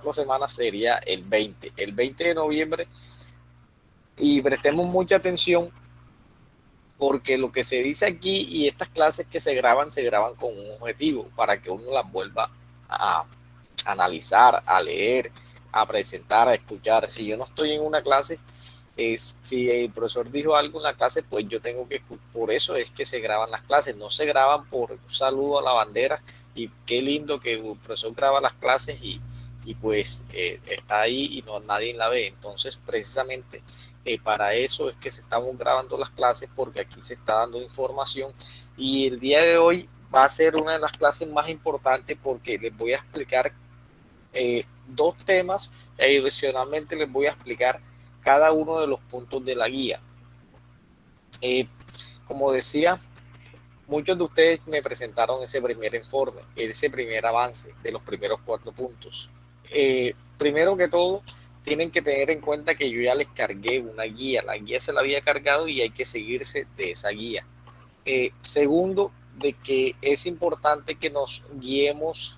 4 semanas sería el 20 de noviembre. Y prestemos mucha atención porque lo que se dice aquí y estas clases que se graban con un objetivo para que uno las vuelva a analizar, a leer, a presentar, a escuchar. Si yo no estoy en una clase, si el profesor dijo algo en la clase, pues yo tengo que, por eso es que se graban las clases, no se graban por un saludo a la bandera y qué lindo que el profesor graba las clases y pues está ahí y no nadie la ve. Entonces, precisamente para eso es que se estamos grabando las clases porque aquí se está dando información y el día de hoy va a ser una de las clases más importantes porque les voy a explicar dos temas e adicionalmente les voy a explicar cada uno de los puntos de la guía. Eh, como decía, muchos de ustedes me presentaron ese primer informe, ese primer avance de los primeros 4 puntos. Primero que todo, tienen que tener en cuenta que yo ya les cargué una guía, la guía se la había cargado y hay que seguirse de esa guía. Segundo, de que es importante que nos guiemos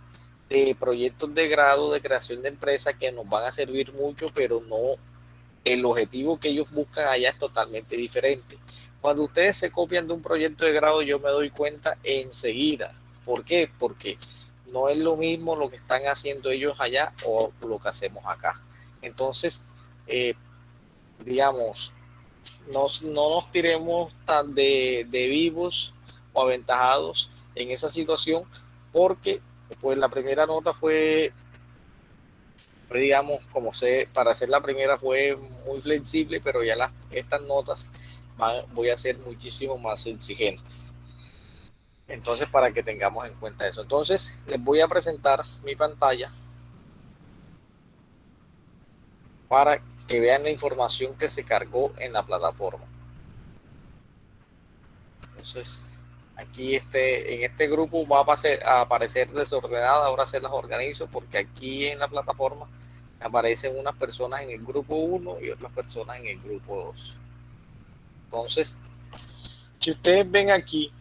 de proyectos de grado de creación de empresa que nos van a servir mucho, pero no, el objetivo que ellos buscan allá es totalmente diferente. Cuando ustedes se copian de un proyecto de grado, yo me doy cuenta enseguida. ¿Por qué? Porque no es lo mismo lo que están haciendo ellos allá o lo que hacemos acá. Entonces, eh, digamos, no nos tiremos tan de vivos o aventajados en esa situación porque pues la primera nota fue, digamos, como sé, para hacer la primera fue muy flexible, pero ya estas notas voy a ser muchísimo más exigentes. Entonces, para que tengamos en cuenta eso. Entonces, les voy a presentar mi pantalla para que vean la información que se cargó en la plataforma. Entonces, aquí en este grupo va a aparecer desordenada, ahora se las organizo porque aquí en la plataforma aparecen unas personas en el grupo 1 y otras personas en el grupo 2. Entonces, si ustedes ven aquí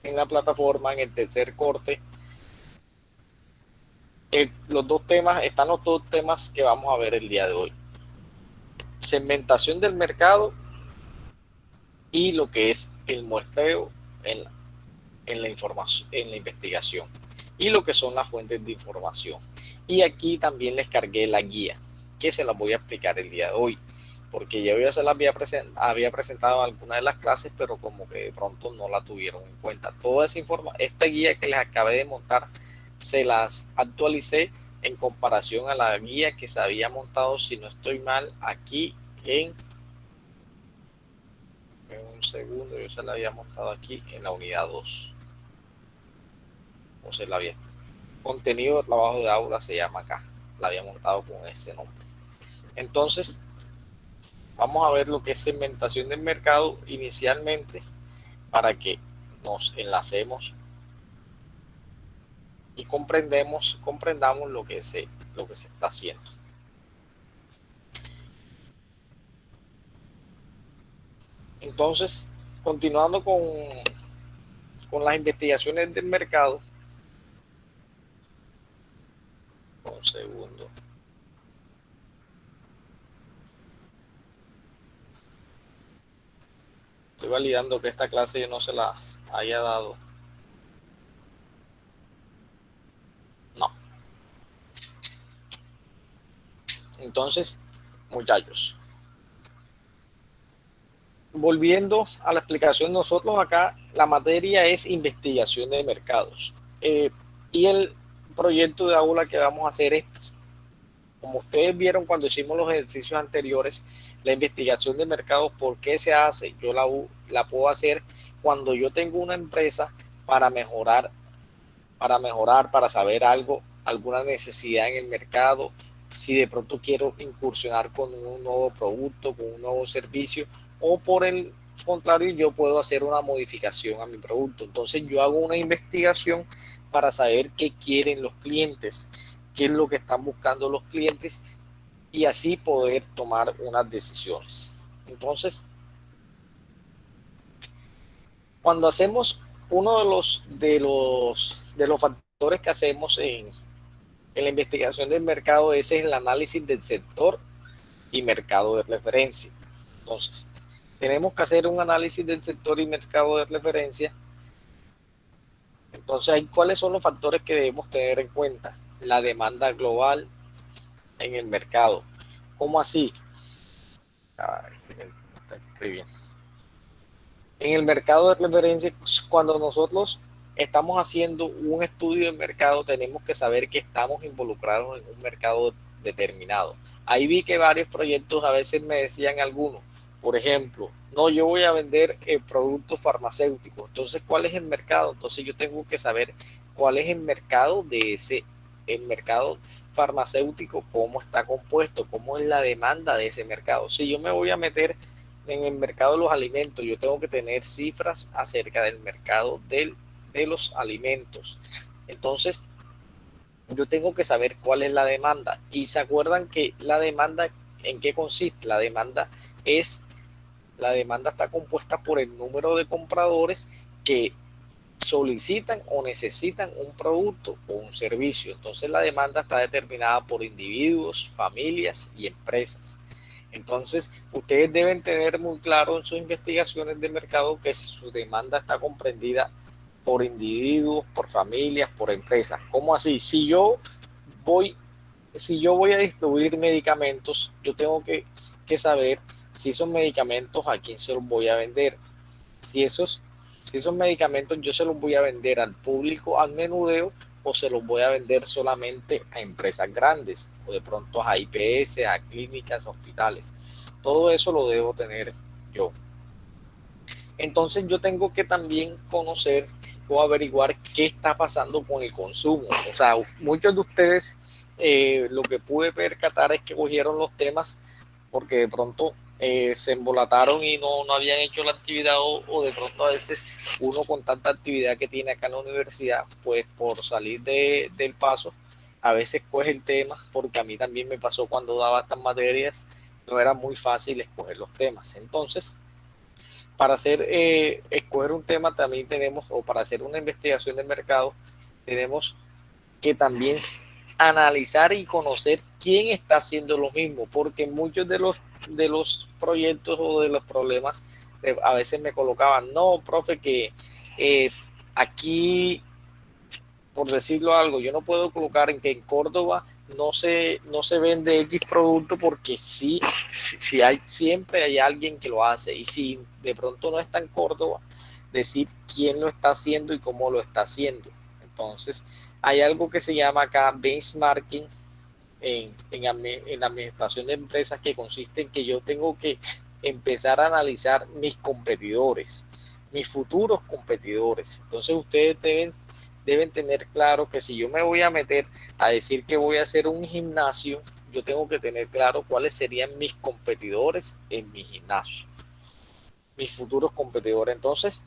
en la plataforma, en el tercer corte, están los dos temas que vamos a ver el día de hoy. Segmentación del mercado y lo que es el muestreo en en la información, en la investigación y lo que son las fuentes de información. Y aquí también les cargué la guía que se las voy a explicar el día de hoy, porque yo ya se las había presentado en alguna de las clases, pero como que de pronto no la tuvieron en cuenta. Toda esa información, esta guía que les acabé de montar, se las actualicé en comparación a la guía que se había montado, si no estoy mal, aquí en un segundo, yo se la había montado aquí en la unidad 2 o se la había contenido de trabajo de aula se llama acá, la había montado con ese nombre. Entonces, vamos a ver lo que es segmentación del mercado inicialmente para que nos enlacemos y comprendamos lo que se está haciendo. Entonces, continuando con las investigaciones del mercado, un segundo. Estoy validando que esta clase yo no se las haya dado. No. Entonces, muchachos, volviendo a la explicación, nosotros acá la materia es investigación de mercados. Y el proyecto de aula que vamos a hacer es, como ustedes vieron cuando hicimos los ejercicios anteriores, la investigación de mercados, ¿por qué se hace? Yo la puedo hacer cuando yo tengo una empresa para mejorar, para saber algo, alguna necesidad en el mercado, si de pronto quiero incursionar con un nuevo producto, con un nuevo servicio, o por el contrario, yo puedo hacer una modificación a mi producto. Entonces yo hago una investigación para saber qué quieren los clientes, qué es lo que están buscando los clientes y así poder tomar unas decisiones. Entonces, cuando hacemos uno de los factores que hacemos En la investigación del mercado, ese es el análisis del sector y mercado de referencia. Entonces, tenemos que hacer un análisis del sector y mercado de referencia. Entonces, ¿cuáles son los factores que debemos tener en cuenta? La demanda global en el mercado. ¿Cómo así? Ay, está escribiendo. En el mercado de referencia, cuando nosotros estamos haciendo un estudio de mercado, tenemos que saber que estamos involucrados en un mercado determinado. Ahí vi que varios proyectos a veces me decían algunos, por ejemplo, no, yo voy a vender productos farmacéuticos. Entonces, ¿cuál es el mercado? Entonces yo tengo que saber cuál es el mercado de el mercado farmacéutico, cómo está compuesto, cómo es la demanda de ese mercado. Si yo me voy a meter en el mercado de los alimentos, yo tengo que tener cifras acerca del mercado de los alimentos. Entonces, yo tengo que saber cuál es la demanda. Y se acuerdan que la demanda, ¿en qué consiste? Es, la demanda está compuesta por el número de compradores que solicitan o necesitan un producto o un servicio. Entonces la demanda está determinada por individuos, familias y empresas. Entonces, ustedes deben tener muy claro en sus investigaciones de mercado que su demanda está comprendida por individuos, por familias, por empresas. ¿Cómo así? Voy, si yo voy a distribuir medicamentos, yo tengo que saber si esos medicamentos a quién se los voy a vender. Si esos, si esos medicamentos yo se los voy a vender al público, al menudeo, o se los voy a vender solamente a empresas grandes, o de pronto a IPS, a clínicas, a hospitales. Todo eso lo debo tener yo. Entonces yo tengo que también conocer o averiguar qué está pasando con el consumo. O sea, muchos de ustedes lo que pude percatar es que cogieron los temas porque de pronto se embolataron y no habían hecho la actividad o de pronto a veces uno con tanta actividad que tiene acá en la universidad, pues por salir del paso, a veces coge el tema, porque a mí también me pasó cuando daba estas materias, no era muy fácil escoger los temas. Entonces, para escoger un tema también tenemos, o para hacer una investigación de mercado, tenemos que también analizar y conocer quién está haciendo lo mismo, porque muchos de los proyectos o de los problemas a veces me colocaban, no, profe, que eh, aquí, por decirlo algo, yo no puedo colocar en que en Córdoba no se vende X producto porque si hay, siempre hay alguien que lo hace y si de pronto no está en Córdoba, decir quién lo está haciendo y cómo lo está haciendo. Entonces, hay algo que se llama acá benchmarking en la administración de empresas que consiste en que yo tengo que empezar a analizar mis competidores, mis futuros competidores. Entonces ustedes deben tener claro que si yo me voy a meter a decir que voy a hacer un gimnasio, yo tengo que tener claro cuáles serían mis competidores en mi gimnasio, mis futuros competidores. Entonces,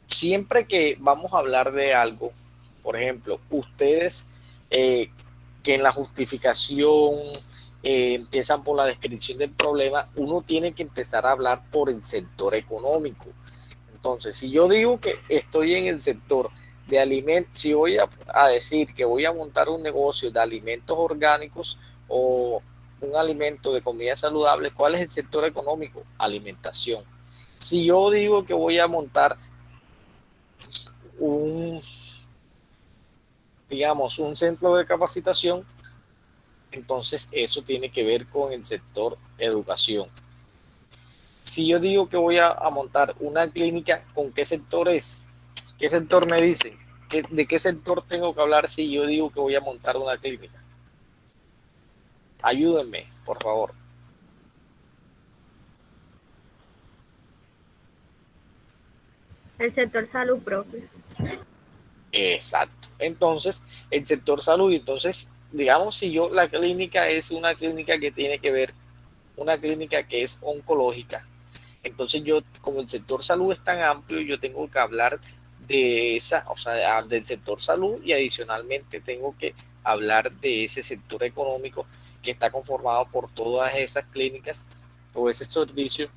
siempre que vamos a hablar de algo, por ejemplo, ustedes que en la justificación empiezan por la descripción del problema, uno tiene que empezar a hablar por el sector económico. Entonces, si yo digo que estoy en el sector de alimentos, si voy a decir que voy a montar un negocio de alimentos orgánicos o un alimento de comida saludable, ¿cuál es el sector económico? Alimentación. Si yo digo que voy a montar un, digamos, un centro de capacitación, entonces eso tiene que ver con el sector educación. Si yo digo que voy a montar una clínica, ¿con qué sector es? ¿Qué sector me dice? ¿De qué sector tengo que hablar si yo digo que voy a montar una clínica? Ayúdenme, por favor. El sector salud, profe. Exacto. Entonces, el sector salud, entonces, digamos, si yo la clínica es una clínica que tiene que ver, una clínica que es oncológica, entonces yo, como el sector salud es tan amplio, yo tengo que hablar de esa, o sea, del sector salud y adicionalmente tengo que hablar de ese sector económico que está conformado por todas esas clínicas o ese servicio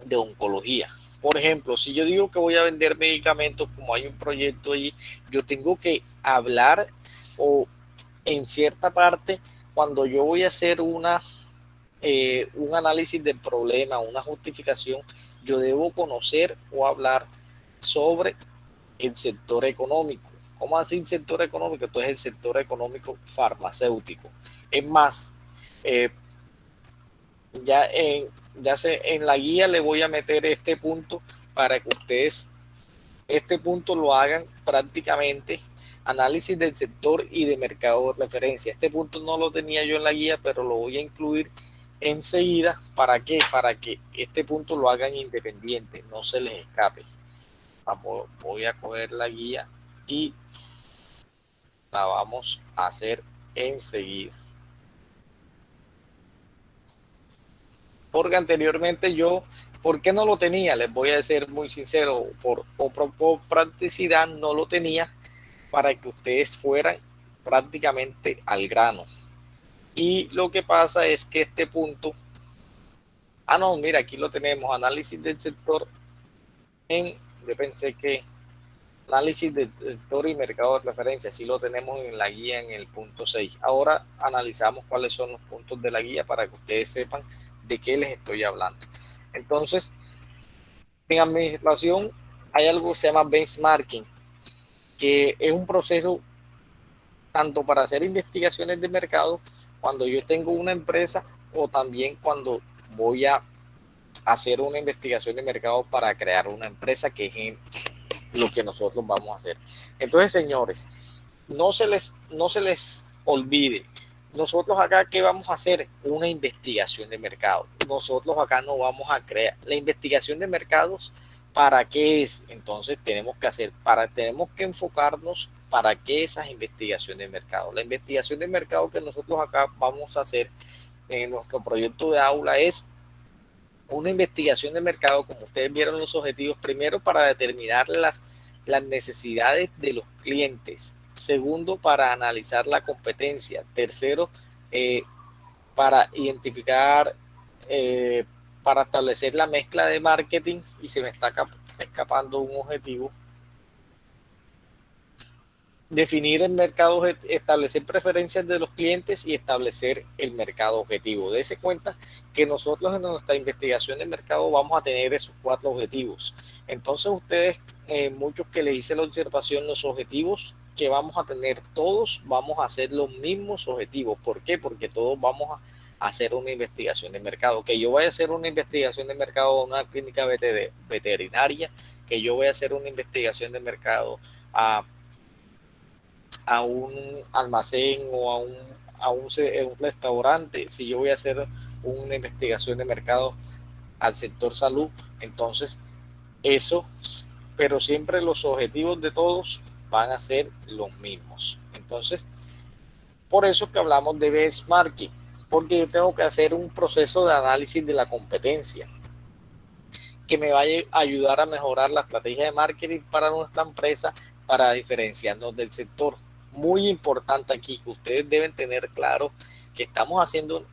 de oncología. Por ejemplo, si yo digo que voy a vender medicamentos, como hay un proyecto allí, yo tengo que hablar o en cierta parte, cuando yo voy a hacer un análisis del problema, una justificación, yo debo conocer o hablar sobre el sector económico. ¿Cómo así el sector económico? Entonces el sector económico farmacéutico. Es más, eh, ya, en la guía le voy a meter este punto para que ustedes este punto lo hagan prácticamente análisis del sector y de mercado de referencia. Este punto no lo tenía yo en la guía, pero lo voy a incluir enseguida. ¿Para qué? Para que este punto lo hagan independiente, no se les escape. Voy a coger la guía y la vamos a hacer enseguida. Porque anteriormente yo, ¿por qué no lo tenía? Les voy a ser muy sincero, por practicidad no lo tenía para que ustedes fueran prácticamente al grano. Y lo que pasa es que este punto, no, mira, aquí lo tenemos, análisis del sector yo pensé que análisis del sector y mercado de referencia, sí lo tenemos en la guía en el punto 6. Ahora analizamos cuáles son los puntos de la guía para que ustedes sepan de qué les estoy hablando. Entonces, en administración hay algo que se llama benchmarking, que es un proceso tanto para hacer investigaciones de mercado cuando yo tengo una empresa o también cuando voy a hacer una investigación de mercado para crear una empresa, que es lo que nosotros vamos a hacer. Entonces, señores, no se les olvide, nosotros acá, ¿qué vamos a hacer? Una investigación de mercado. Nosotros acá no vamos a crear la investigación de mercados. ¿Para qué es? Entonces tenemos que enfocarnos para qué esas investigaciones de mercado. La investigación de mercado que nosotros acá vamos a hacer en nuestro proyecto de aula es una investigación de mercado, como ustedes vieron los objetivos, primero para determinar las necesidades de los clientes, segundo para analizar la competencia, tercero para identificar, para establecer la mezcla de marketing, y se me está escapando un objetivo, definir el mercado, establecer preferencias de los clientes y establecer el mercado objetivo. Dese cuenta que nosotros en nuestra investigación de mercado vamos a tener esos 4 objetivos. Entonces ustedes, muchos que les hice la observación, los objetivos que vamos a tener, todos vamos a hacer los mismos objetivos. ¿Por qué? Porque todos vamos a hacer una investigación de mercado. Que yo vaya a hacer una investigación de mercado a una clínica veterinaria, que yo voy a hacer una investigación de mercado a un almacén o un restaurante, si yo voy a hacer una investigación de mercado al sector salud, entonces eso, pero siempre los objetivos de todos van a ser los mismos. Entonces, por eso que hablamos de benchmarking, porque yo tengo que hacer un proceso de análisis de la competencia que me va a ayudar a mejorar la estrategia de marketing para nuestra empresa, para diferenciarnos del sector. Muy importante aquí que ustedes deben tener claro que estamos haciendo,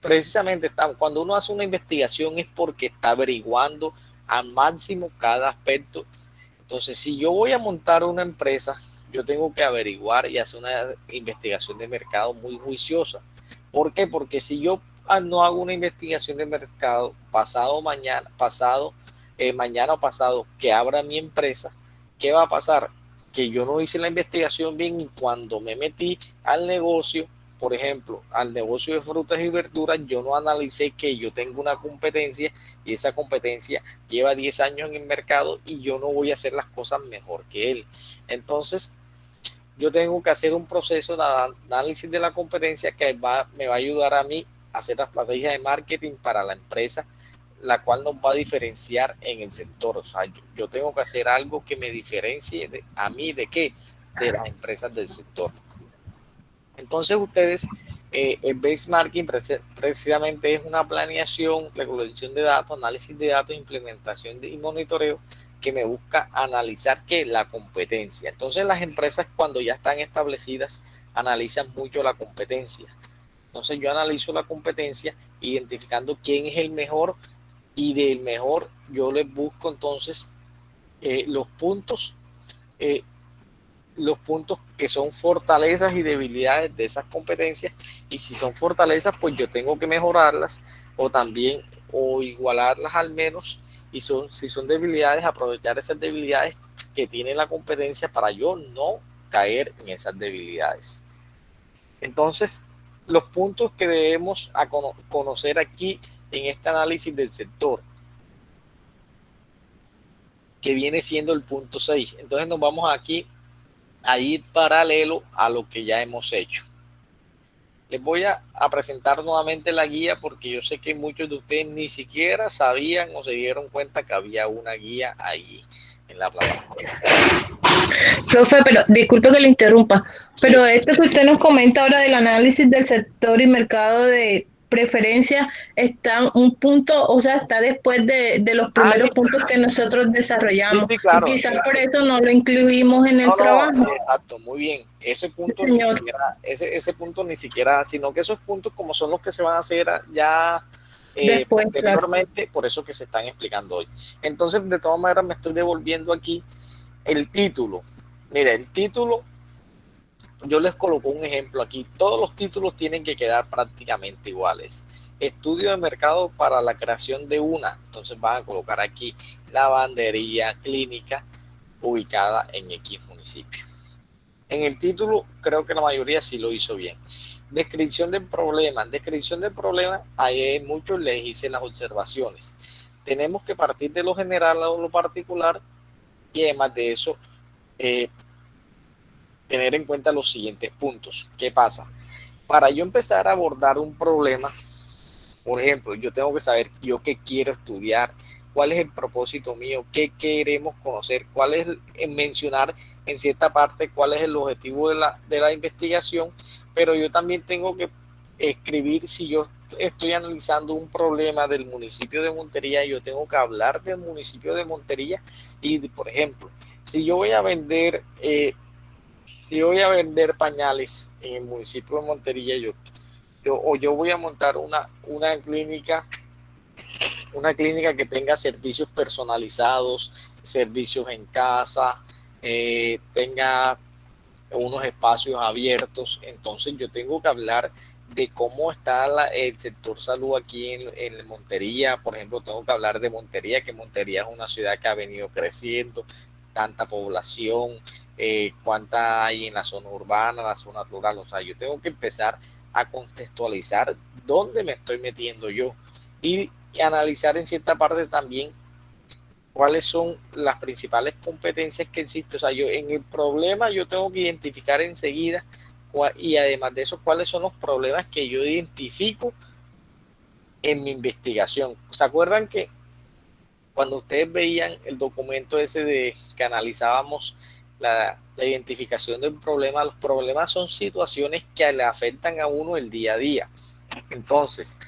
precisamente cuando uno hace una investigación es porque está averiguando al máximo cada aspecto. Entonces, si yo voy a montar una empresa, yo tengo que averiguar y hacer una investigación de mercado muy juiciosa. ¿Por qué? Porque si yo no hago una investigación de mercado mañana o pasado que abra mi empresa, ¿qué va a pasar? Que yo no hice la investigación bien, y cuando me metí al negocio, por ejemplo, al negocio de frutas y verduras, yo no analicé que yo tengo una competencia y esa competencia lleva 10 años en el mercado y yo no voy a hacer las cosas mejor que él. Entonces, yo tengo que hacer un proceso de análisis de la competencia que me va a ayudar a mí a hacer la estrategia de marketing para la empresa, la cual nos va a diferenciar en el sector. O sea, yo tengo que hacer algo que me diferencie a mí de qué, de las empresas del sector. Entonces ustedes, el benchmarking precisamente es una planeación, recolección de datos, análisis de datos, implementación y monitoreo que me busca analizar que la competencia. Entonces las empresas, cuando ya están establecidas, analizan mucho la competencia. Entonces yo analizo la competencia identificando quién es el mejor, y del mejor yo les busco entonces los puntos, eh, los puntos que son fortalezas y debilidades de esas competencias, y si son fortalezas, pues yo tengo que mejorarlas o también o igualarlas al menos, y si son debilidades, aprovechar esas debilidades que tiene la competencia para yo no caer en esas debilidades. Entonces, los puntos que debemos conocer aquí en este análisis del sector, que viene siendo el punto 6. Entonces nos vamos aquí a ir paralelo a lo que ya hemos hecho. Les voy a presentar nuevamente la guía porque yo sé que muchos de ustedes ni siquiera sabían o se dieron cuenta que había una guía ahí en la plataforma. Profe, pero disculpe que le interrumpa, Sí. pero esto que usted nos comenta ahora del análisis del sector y mercado de preferencia está un punto, o sea, está después de los primeros puntos que nosotros Sí, desarrollamos, sí, y claro. quizás por eso no lo incluimos en el No, trabajo. exacto, muy bien. Ese punto ni Señor. siquiera, ese punto ni siquiera, sino que esos puntos como son los que se van a hacer ya Después, posteriormente, claro. Por eso que se están explicando hoy. Entonces, de todas maneras, me estoy devolviendo aquí el título. Mira, el título, yo les coloco un ejemplo aquí. Todos los títulos tienen que quedar prácticamente iguales. Estudio de mercado para la creación de una. Entonces van a colocar aquí lavandería clínica ubicada en X municipio. En el título creo que la mayoría sí lo hizo bien. Descripción del problema. Descripción del problema, ahí muchos les hice las observaciones. Tenemos que partir de lo general a lo particular, y además de eso, tener en cuenta los siguientes puntos. ¿Qué pasa? Para yo empezar a abordar un problema, por ejemplo, yo tengo que saber yo qué quiero estudiar, cuál es el propósito mío, qué queremos conocer, cuál es mencionar en cierta parte cuál es el objetivo de la investigación, pero yo también tengo que escribir, si yo estoy analizando un problema del municipio de Montería, yo tengo que hablar del municipio de Montería y, por ejemplo, si yo voy a vender pañales en el municipio de Montería, yo voy a montar una clínica que tenga servicios personalizados, servicios en casa, tenga unos espacios abiertos. Entonces yo tengo que hablar de cómo está el sector salud aquí en Montería. Por ejemplo, tengo que hablar de Montería, que Montería es una ciudad que ha venido creciendo, tanta población, cuánta hay en la zona urbana, la zona rural. O sea, yo tengo que empezar a contextualizar dónde me estoy metiendo yo y analizar en cierta parte también cuáles son las principales competencias que existen. O sea, yo en el problema yo tengo que identificar enseguida y además de eso, cuáles son los problemas que yo identifico en mi investigación. ¿Se acuerdan que cuando ustedes veían el documento ese que analizábamos la identificación del problema, los problemas son situaciones que le afectan a uno el día a día? Entonces,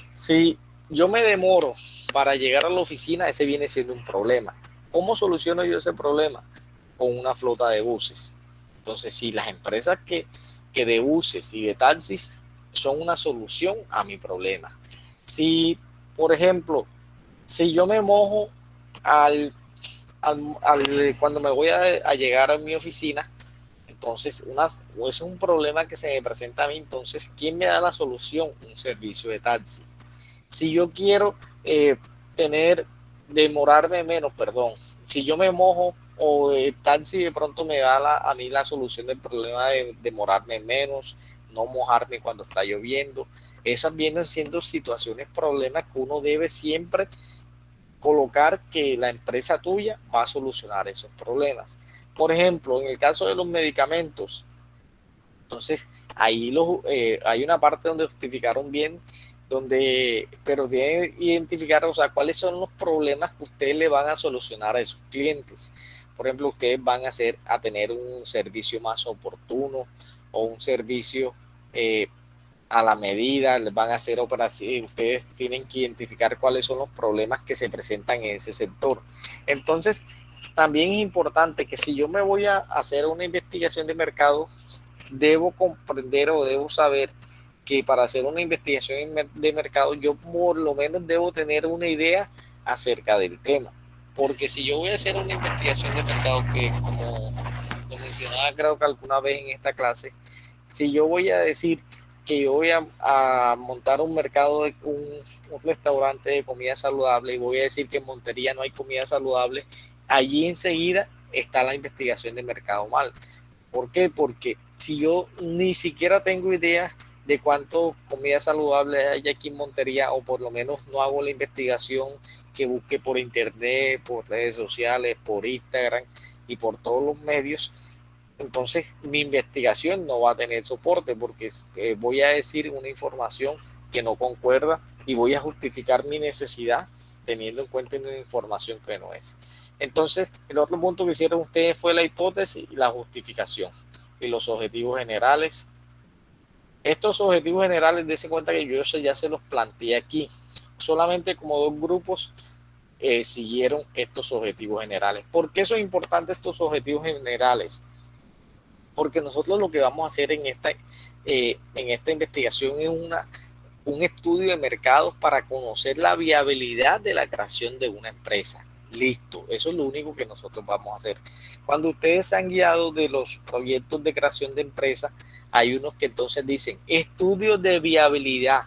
si yo me demoro para llegar a la oficina, ese viene siendo un problema. ¿Cómo soluciono yo ese problema? Con una flota de buses. Entonces, si las empresas que de buses y de taxis son una solución a mi problema. Si, por ejemplo, si yo me mojo cuando me voy a llegar a mi oficina, entonces ese es un problema que se me presenta a mí. Entonces, ¿quién me da la solución? Un servicio de taxi. Si yo quiero demorarme menos, si yo me mojo o de taxi de pronto me da a mí la solución del problema de demorarme menos, no mojarme cuando está lloviendo. Esas vienen siendo situaciones, problemas que uno debe siempre colocar que la empresa tuya va a solucionar esos problemas. Por ejemplo, en el caso de los medicamentos, entonces ahí hay una parte donde justificaron bien, pero deben identificar, o sea, cuáles son los problemas que ustedes le van a solucionar a esos clientes. Por ejemplo, ustedes van a tener un servicio más oportuno o un servicio a la medida, les van a hacer operaciones. Ustedes tienen que identificar cuáles son los problemas que se presentan en ese sector. Entonces, también es importante que si yo me voy a hacer una investigación de mercado, debo comprender o debo saber que para hacer una investigación de mercado, yo por lo menos debo tener una idea acerca del tema. Porque si yo voy a hacer una investigación de mercado que, como lo mencionaba creo que alguna vez en esta clase, si yo voy a decir que yo voy a montar un mercado, un restaurante de comida saludable y voy a decir que en Montería no hay comida saludable, allí enseguida está la investigación de mercado mal. ¿Por qué? Porque si yo ni siquiera tengo idea de cuánto comida saludable hay aquí en Montería, o por lo menos no hago la investigación que busque por internet, por redes sociales, por Instagram y por todos los medios, entonces mi investigación no va a tener soporte porque voy a decir una información que no concuerda y voy a justificar mi necesidad teniendo en cuenta una información que no es. Entonces, el otro punto que hicieron ustedes fue la hipótesis y la justificación y los objetivos generales. Estos objetivos generales, dense cuenta que yo ya se los planteé aquí. Solamente como dos grupos siguieron estos objetivos generales. ¿Por qué son importantes estos objetivos generales? Porque nosotros lo que vamos a hacer en esta investigación es un estudio de mercados para conocer la viabilidad de la creación de una empresa. Listo, eso es lo único que nosotros vamos a hacer. Cuando ustedes se han guiado de los proyectos de creación de empresas, hay unos que entonces dicen estudios de viabilidad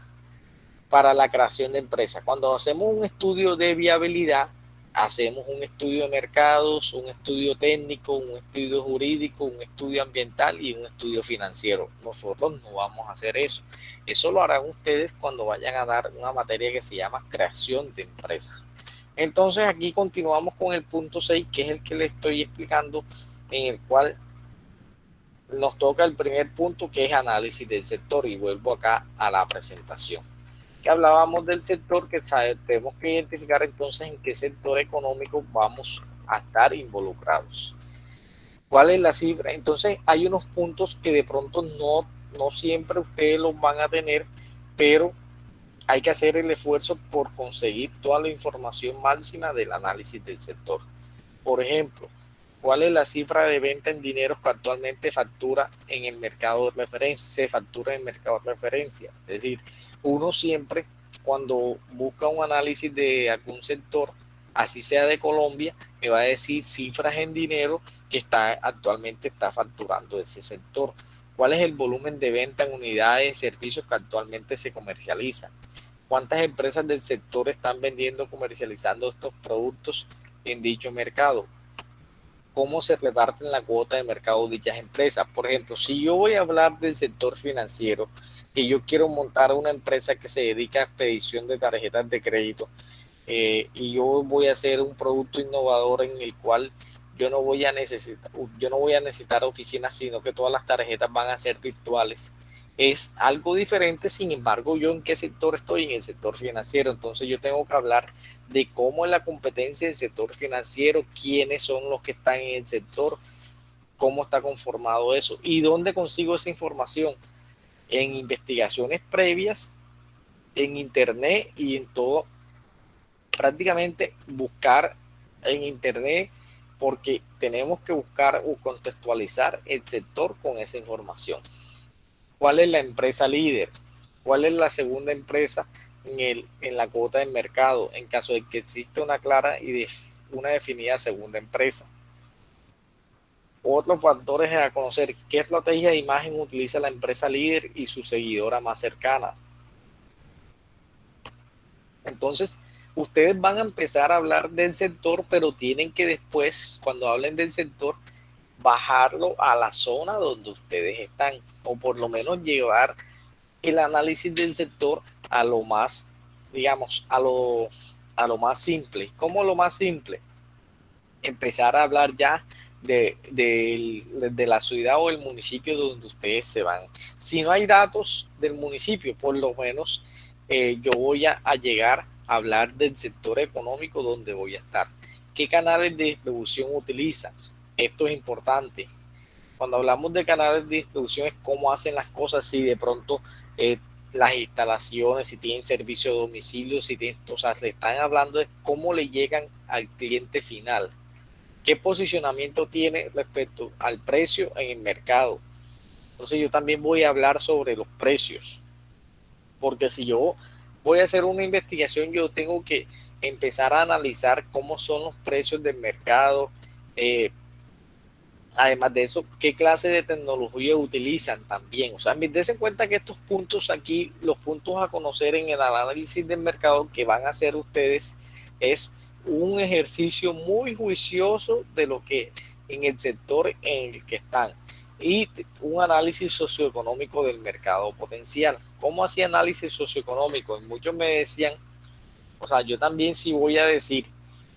para la creación de empresas. Cuando hacemos un estudio de viabilidad, hacemos un estudio de mercados, un estudio técnico, un estudio jurídico, un estudio ambiental y un estudio financiero. Nosotros no vamos a hacer eso. Eso lo harán ustedes cuando vayan a dar una materia que se llama creación de empresas. Entonces aquí continuamos con el punto 6, que es el que les estoy explicando, en el cual nos toca el primer punto, que es análisis del sector, y vuelvo acá a la presentación. Que hablábamos del sector, que tenemos que identificar entonces en qué sector económico vamos a estar involucrados. ¿Cuál es la cifra? Entonces hay unos puntos que de pronto no siempre ustedes los van a tener, pero hay que hacer el esfuerzo por conseguir toda la información máxima del análisis del sector. Por ejemplo, ¿cuál es la cifra de venta en dinero que actualmente factura en el mercado de referencia? Se factura en el mercado de referencia. Es decir, uno siempre cuando busca un análisis de algún sector, así sea de Colombia, me va a decir cifras en dinero que actualmente está facturando ese sector. ¿Cuál es el volumen de venta en unidades y servicios que actualmente se comercializan? ¿Cuántas empresas del sector están vendiendo, comercializando estos productos en dicho mercado? ¿Cómo se reparten la cuota de mercado de dichas empresas? Por ejemplo, si yo voy a hablar del sector financiero, que yo quiero montar una empresa que se dedica a expedición de tarjetas de crédito, y yo voy a hacer un producto innovador en el cual yo no voy a necesitar oficinas, sino que todas las tarjetas van a ser virtuales. Es algo diferente. Sin embargo, yo en qué sector estoy, en el sector financiero. Entonces yo tengo que hablar de cómo es la competencia del sector financiero, quiénes son los que están en el sector, cómo está conformado eso y dónde consigo esa información. En investigaciones previas, en internet y en todo, prácticamente buscar en internet, porque tenemos que buscar o contextualizar el sector con esa información. ¿Cuál es la empresa líder? ¿Cuál es la segunda empresa en la cuota del mercado en caso de que exista una clara y una definida segunda empresa? Otros factores a conocer: ¿qué estrategia de imagen utiliza la empresa líder y su seguidora más cercana? Entonces, ustedes van a empezar a hablar del sector, pero tienen que después, cuando hablen del sector, bajarlo a la zona donde ustedes están, o por lo menos llevar el análisis del sector a lo más, digamos, a lo más simple. ¿Cómo lo más simple? Empezar a hablar ya de la ciudad o el municipio donde ustedes se van. Si no hay datos del municipio, por lo menos yo voy a llegar a hablar del sector económico donde voy a estar. ¿Qué canales de distribución utilizan? Esto es importante. Cuando hablamos de canales de distribución es cómo hacen las cosas, si de pronto las instalaciones, si tienen servicio a domicilio, o sea, le están hablando de cómo le llegan al cliente final. ¿Qué posicionamiento tiene respecto al precio en el mercado? Entonces yo también voy a hablar sobre los precios, porque si yo voy a hacer una investigación, yo tengo que empezar a analizar cómo son los precios del mercado, Además de eso, ¿qué clase de tecnología utilizan también? O sea, dense en cuenta que estos puntos aquí, los puntos a conocer en el análisis del mercado que van a hacer ustedes es un ejercicio muy juicioso de lo que en el sector en el que están y un análisis socioeconómico del mercado potencial. ¿Cómo hacía análisis socioeconómico? Muchos me decían, o sea, yo también sí voy a decir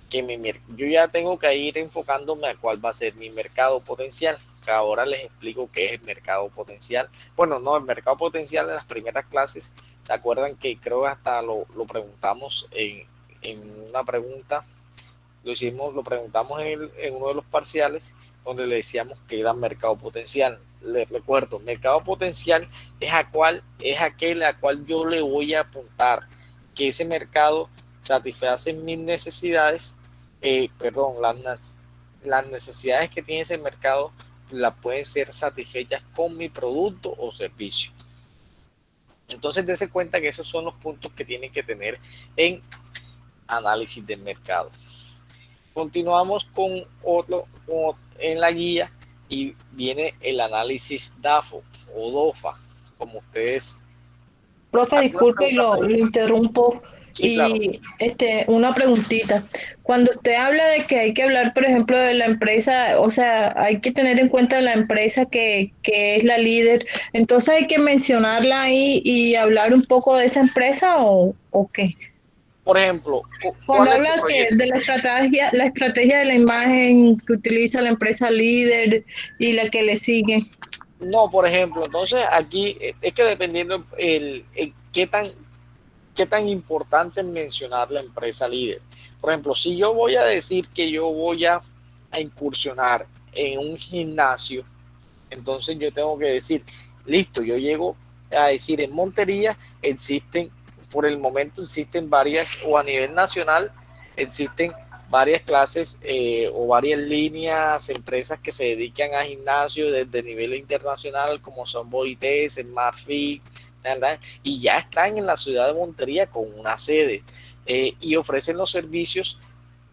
que yo ya tengo que ir enfocándome a cuál va a ser mi mercado potencial. Ahora les explico qué es el mercado potencial. Bueno, no, el mercado potencial en las primeras clases, ¿se acuerdan que creo hasta lo preguntamos en una pregunta? Lo preguntamos en uno de los parciales, donde le decíamos que era mercado potencial. Les recuerdo, mercado potencial es aquel a cual yo le voy a apuntar, que ese mercado satisface mis necesidades, perdón, las necesidades que tiene ese mercado las pueden ser satisfechas con mi producto o servicio. Entonces, dése cuenta que esos son los puntos que tienen que tener en análisis del mercado. Continuamos con otro en la guía y viene el análisis DAFO o DOFA, como ustedes. Profe, disculpe y lo interrumpo. Sí, claro. Y una preguntita. Cuando usted habla de que hay que hablar, por ejemplo, de la empresa, o sea, hay que tener en cuenta la empresa que es la líder, entonces hay que mencionarla ahí y hablar un poco de esa empresa o qué. Por ejemplo, Cuando ¿cuál es tu habla que proyecto? de la estrategia de la imagen que utiliza la empresa líder y la que le sigue. No, por ejemplo, entonces aquí es que dependiendo el qué tan importante es mencionar la empresa líder. Por ejemplo, si yo voy a decir que yo voy a incursionar en un gimnasio, entonces yo tengo que decir, listo, yo llego a decir en Montería existen, por el momento existen varias, o a nivel nacional existen varias clases o varias líneas, empresas que se dedican a gimnasio desde nivel internacional, como son Boites, Smartfit, y ya están en la ciudad de Montería con una sede y ofrecen los servicios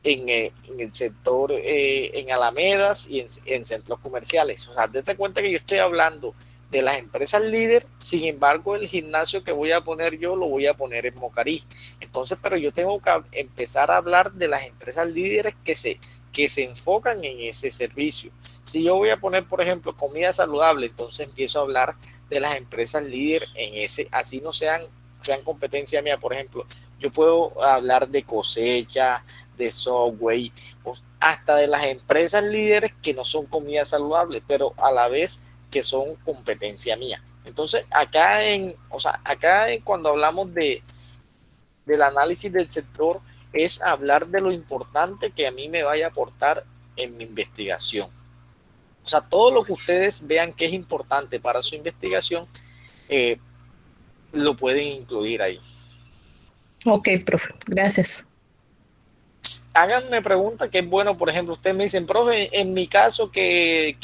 en el sector, en Alamedas y en centros comerciales. O sea, date cuenta que yo estoy hablando de las empresas líder, sin embargo, el gimnasio que voy a poner yo lo voy a poner en Mocarí. Entonces, pero yo tengo que empezar a hablar de las empresas líderes que se enfocan en ese servicio. Si yo voy a poner, por ejemplo, comida saludable, entonces empiezo a hablar de las empresas líder en ese, así no sean competencia mía. Por ejemplo, yo puedo hablar de cosecha, de Subway, hasta de las empresas líderes que no son comida saludable, pero a la vez que son competencia mía. Entonces, cuando hablamos del análisis del sector, es hablar de lo importante que a mí me vaya a aportar en mi investigación. O sea, todo lo que ustedes vean que es importante para su investigación, lo pueden incluir ahí. Ok, profe, gracias. Háganme preguntas que es bueno, por ejemplo, ustedes me dicen, profe, en mi caso que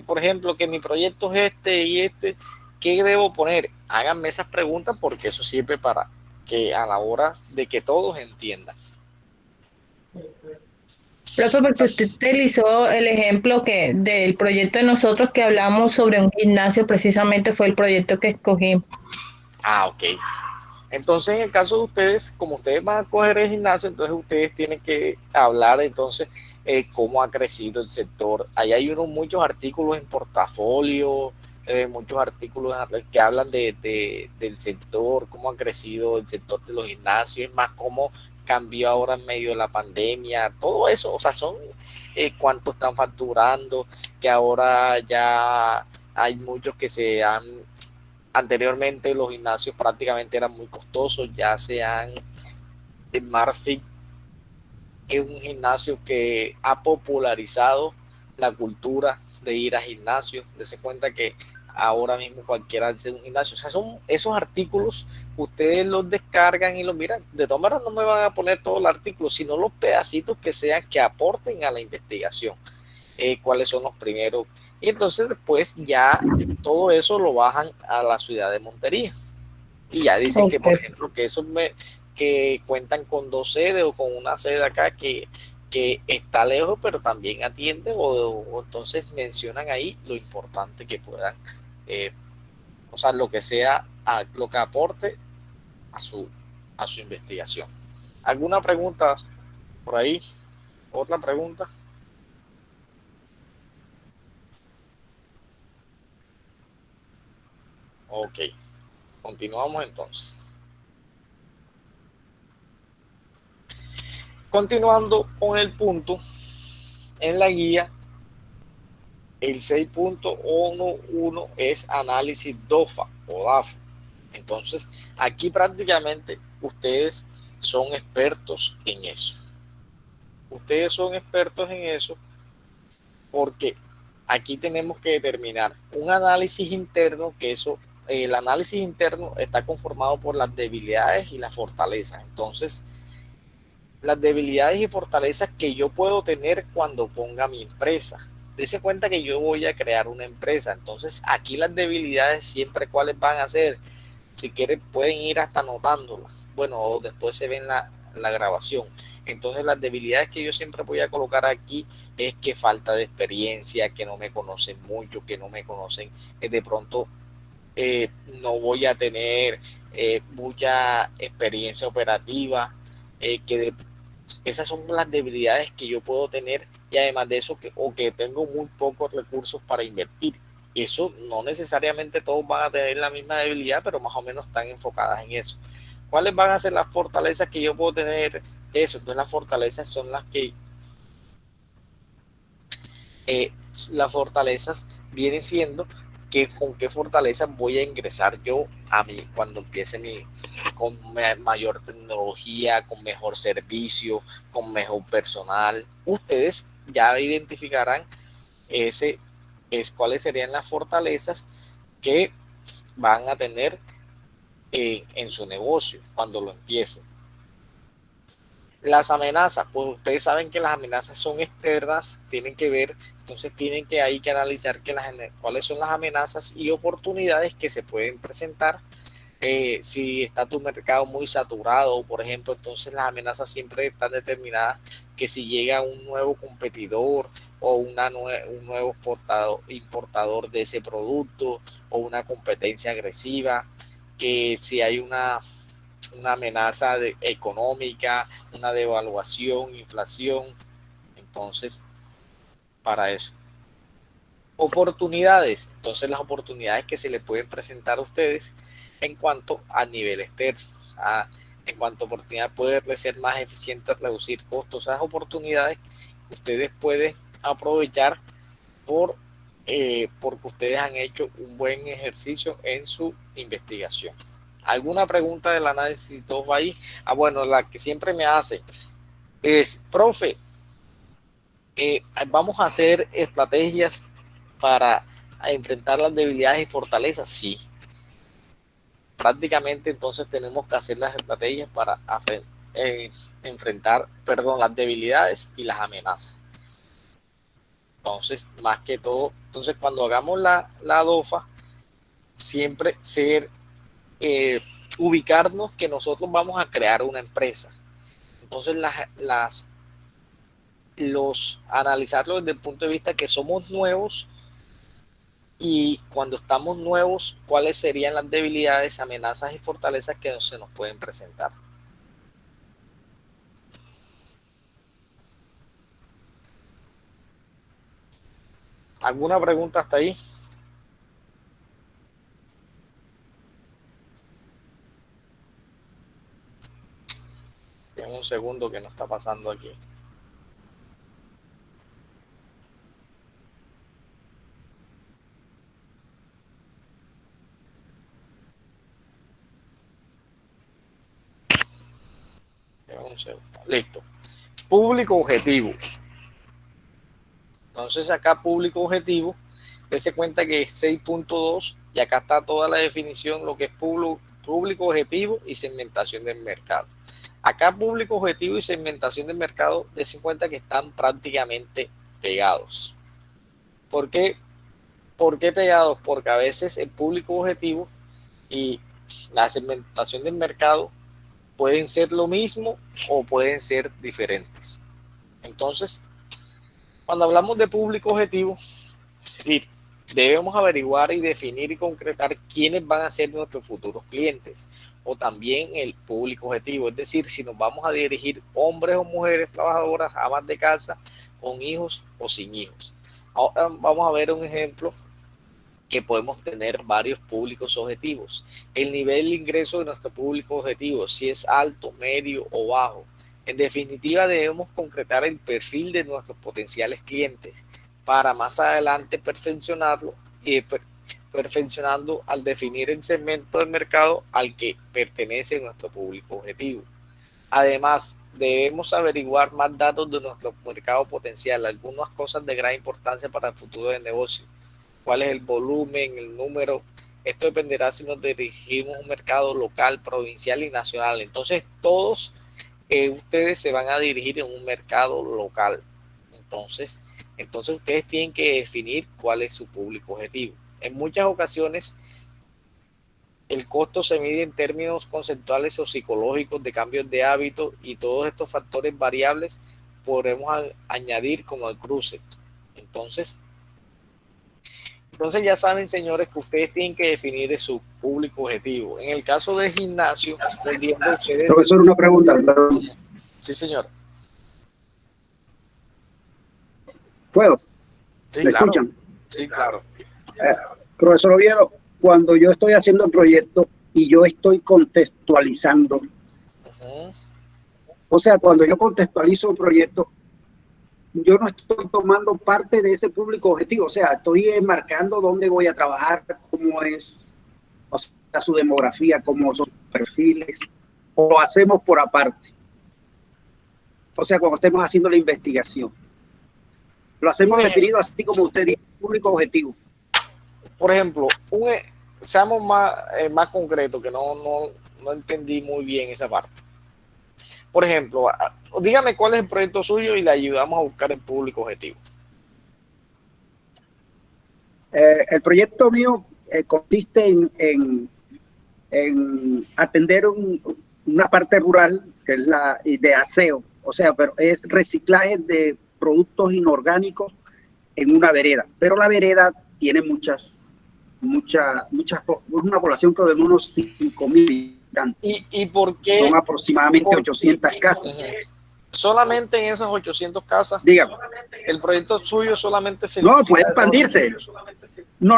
por ejemplo, que mi proyecto es este y este, ¿qué debo poner? Háganme esas preguntas porque eso sirve para que a la hora de que todos entiendan. Profe, porque usted utilizó el ejemplo que del proyecto de nosotros que hablamos sobre un gimnasio, precisamente fue el proyecto que escogimos. Ah, ok. Entonces, en el caso de ustedes, como ustedes van a coger el gimnasio, entonces ustedes tienen que hablar entonces cómo ha crecido el sector. Ahí hay muchos artículos en portafolio, muchos artículos que hablan del sector, cómo ha crecido el sector de los gimnasios, es más, cómo cambió ahora en medio de la pandemia, todo eso, o sea, son cuánto están facturando, que ahora ya hay muchos que se han anteriormente los gimnasios prácticamente eran muy costosos, ya sean Smartfit es un gimnasio que ha popularizado la cultura de ir a gimnasios, de cuenta que ahora mismo cualquiera hace un gimnasio, o sea, son esos artículos, ustedes los descargan y los miran, de todas maneras no me van a poner todo el artículo, sino los pedacitos que sean que aporten a la investigación, cuáles son los primeros, y entonces después ya todo eso lo bajan a la ciudad de Montería. Y ya dicen que, por Okay. ejemplo, que que cuentan con 2 sedes o con una sede acá, que que está lejos, pero también atiende, o entonces mencionan ahí lo importante que puedan, o sea, lo que sea, lo que aporte a su investigación. ¿Alguna pregunta por ahí? ¿Otra pregunta? Ok, continuamos entonces. Continuando con el punto, en la guía, el 6.11 es análisis DOFA o DAFO. Entonces, aquí prácticamente ustedes son expertos en eso. Ustedes son expertos en eso porque aquí tenemos que determinar un análisis interno, que eso, el análisis interno está conformado por las debilidades y las fortalezas. Entonces, las debilidades y fortalezas que yo puedo tener cuando ponga mi empresa. Dese cuenta que yo voy a crear una empresa. Entonces, aquí las debilidades siempre, ¿cuáles van a ser? Si quieren, pueden ir hasta anotándolas. Bueno, después se ven la grabación. Entonces, las debilidades que yo siempre voy a colocar aquí es que falta de experiencia, que no me conocen mucho, que no me conocen. De pronto, no voy a tener mucha experiencia operativa, que esas son las debilidades que yo puedo tener, y además de eso, o que tengo muy pocos recursos para invertir. Eso no necesariamente todos van a tener la misma debilidad, pero más o menos están enfocadas en eso. ¿Cuáles van a ser las fortalezas que yo puedo tener? Eso, entonces las fortalezas son las que eh, las fortalezas vienen siendo que con qué fortalezas voy a ingresar yo a mí cuando empiece con mayor tecnología, con mejor servicio, con mejor personal. Ustedes ya identificarán cuáles serían las fortalezas que van a tener en su negocio cuando lo empiecen. Las amenazas, pues ustedes saben que las amenazas son externas, tienen que ver, entonces tienen que hay que analizar cuáles son las amenazas y oportunidades que se pueden presentar. Si está tu mercado muy saturado, por ejemplo, entonces las amenazas siempre están determinadas, que si llega un nuevo competidor o un nuevo importador de ese producto, o una competencia agresiva, que si hay una amenaza económica, una devaluación, inflación. Entonces, para eso. Oportunidades. Entonces, las oportunidades que se le pueden presentar a ustedes en cuanto a nivel externo. O sea, en cuanto a oportunidad, poder ser más eficiente, reducir costos. Esas oportunidades que ustedes pueden aprovechar porque ustedes han hecho un buen ejercicio en su investigación. ¿Alguna pregunta del análisis TOEFL ahí? Bueno, la que siempre me hacen es, profe, vamos a hacer estrategias para enfrentar las debilidades y fortalezas. Sí, prácticamente entonces tenemos que hacer las estrategias para enfrentar, las debilidades y las amenazas. Entonces, más que todo, entonces cuando hagamos la DOFA, siempre ubicarnos que nosotros vamos a crear una empresa. Entonces, analizarlo desde el punto de vista que somos nuevos, y cuando estamos nuevos, cuáles serían las debilidades, amenazas y fortalezas que se nos pueden presentar. ¿Alguna pregunta hasta ahí? Tengo un segundo que no está pasando aquí. Listo. Público objetivo. Entonces acá público objetivo, dése cuenta que es 6.2 y acá está toda la definición, lo que es público objetivo y segmentación del mercado. Acá público objetivo y segmentación del mercado, dése cuenta que están prácticamente pegados. ¿Por qué? ¿Por qué pegados? Porque a veces el público objetivo y la segmentación del mercado pueden ser lo mismo o pueden ser diferentes. Entonces, cuando hablamos de público objetivo, es decir, debemos averiguar y definir y concretar quiénes van a ser nuestros futuros clientes o también el público objetivo, es decir, si nos vamos a dirigir hombres o mujeres trabajadoras, amas de casa, con hijos o sin hijos. Ahora vamos a ver un ejemplo que podemos tener varios públicos objetivos. El nivel de ingreso de nuestro público objetivo, si es alto, medio o bajo. En definitiva, debemos concretar el perfil de nuestros potenciales clientes para más adelante perfeccionarlo y perfeccionando al definir el segmento del mercado al que pertenece nuestro público objetivo. Además, debemos averiguar más datos de nuestro mercado potencial, algunas cosas de gran importancia para el futuro del negocio. ¿Cuál es el volumen, el número? Esto dependerá si nos dirigimos a un mercado local, provincial y nacional. Entonces, todos ustedes se van a dirigir en un mercado local. Entonces ustedes tienen que definir cuál es su público objetivo. En muchas ocasiones, el costo se mide en términos conceptuales o psicológicos de cambios de hábito y todos estos factores variables podremos añadir como al cruce. Entonces ya saben, señores, que ustedes tienen que definir su público objetivo. En el caso del gimnasio, ustedes... Profesor, una pregunta. Perdón. Sí, señor. ¿Puedo? Sí, ¿Me claro. escuchan? Sí, claro. Profesor Oviedo, cuando yo estoy haciendo el proyecto y yo estoy contextualizando, o sea, cuando yo contextualizo un proyecto, yo no estoy tomando parte de ese público objetivo, o sea, estoy marcando dónde voy a trabajar, cómo es, o sea, su demografía, cómo son sus perfiles, o lo hacemos por aparte. O sea, cuando estemos haciendo la investigación. Lo hacemos definido así como usted dice, público objetivo. Por ejemplo, seamos más concretos, que no entendí muy bien esa parte. Por ejemplo, dígame cuál es el proyecto suyo y le ayudamos a buscar el público objetivo. El proyecto mío consiste en atender una parte rural, que es la de aseo, o sea, pero es reciclaje de productos inorgánicos en una vereda, pero la vereda tiene una población que de unos 5.000 habitantes. ¿Y por qué? Son aproximadamente 800 casas. Solamente en esas 800 casas. Dígame. El proyecto suyo solamente se... No, puede expandirse. No.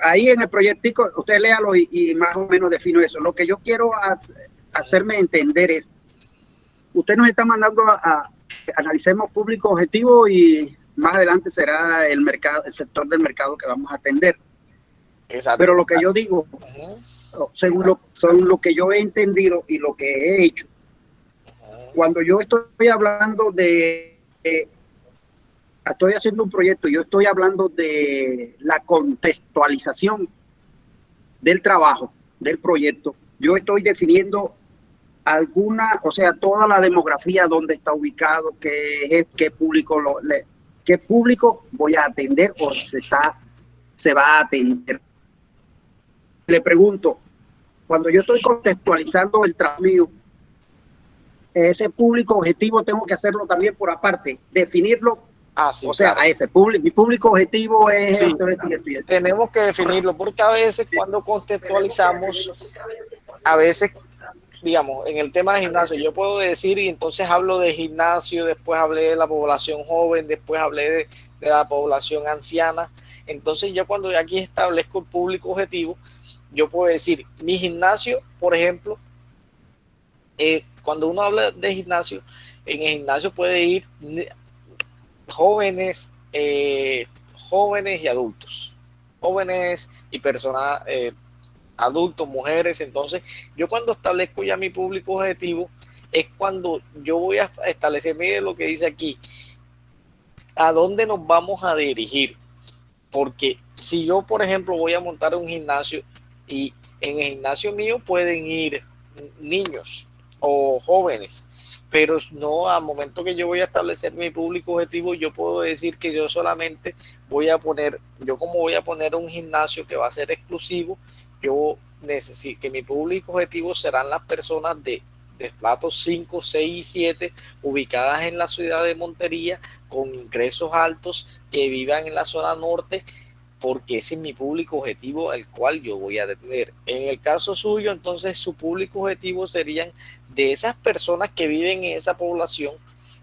Ahí en el proyectico, usted léalo y más o menos defino eso. Lo que yo quiero hacerme entender es, usted nos está mandando a analicemos público objetivo y más adelante será el sector del mercado que vamos a atender. Exacto. Pero lo que yo digo, según lo que yo he entendido y lo que he hecho, cuando yo estoy hablando estoy haciendo un proyecto, yo estoy hablando de la contextualización del trabajo, del proyecto. Yo estoy definiendo o sea, toda la demografía, dónde está ubicado, qué público voy a atender o se va a atender. Le pregunto, cuando yo estoy contextualizando el trabajo mío, ese público objetivo tengo que hacerlo también por aparte, definirlo. Sí, o sea, claro. Mi público objetivo es sí, esto. Tenemos que definirlo, porque a veces cuando contextualizamos, a veces, digamos, en el tema de gimnasio, yo puedo decir, y entonces hablo de gimnasio, después hablé de la población joven, después hablé de la población anciana. Entonces yo cuando aquí establezco el público objetivo, yo puedo decir, mi gimnasio, por ejemplo, cuando uno habla de gimnasio, en el gimnasio puede ir jóvenes y adultos, jóvenes y personas, adultos, mujeres. Entonces yo cuando establezco ya mi público objetivo es cuando yo voy a establecer, mire lo que dice aquí, a dónde nos vamos a dirigir, porque si yo por ejemplo voy a montar un gimnasio y en el gimnasio mío pueden ir niños o jóvenes, pero no, al momento que yo voy a establecer mi público objetivo, yo puedo decir que yo solamente como voy a poner un gimnasio que va a ser exclusivo, yo necesito que mi público objetivo serán las personas de de estratos 5, 6 y 7, ubicadas en la ciudad de Montería, con ingresos altos, que vivan en la zona norte, porque ese es mi público objetivo al cual yo voy a atender. En el caso suyo, entonces, su público objetivo serían de esas personas que viven en esa población.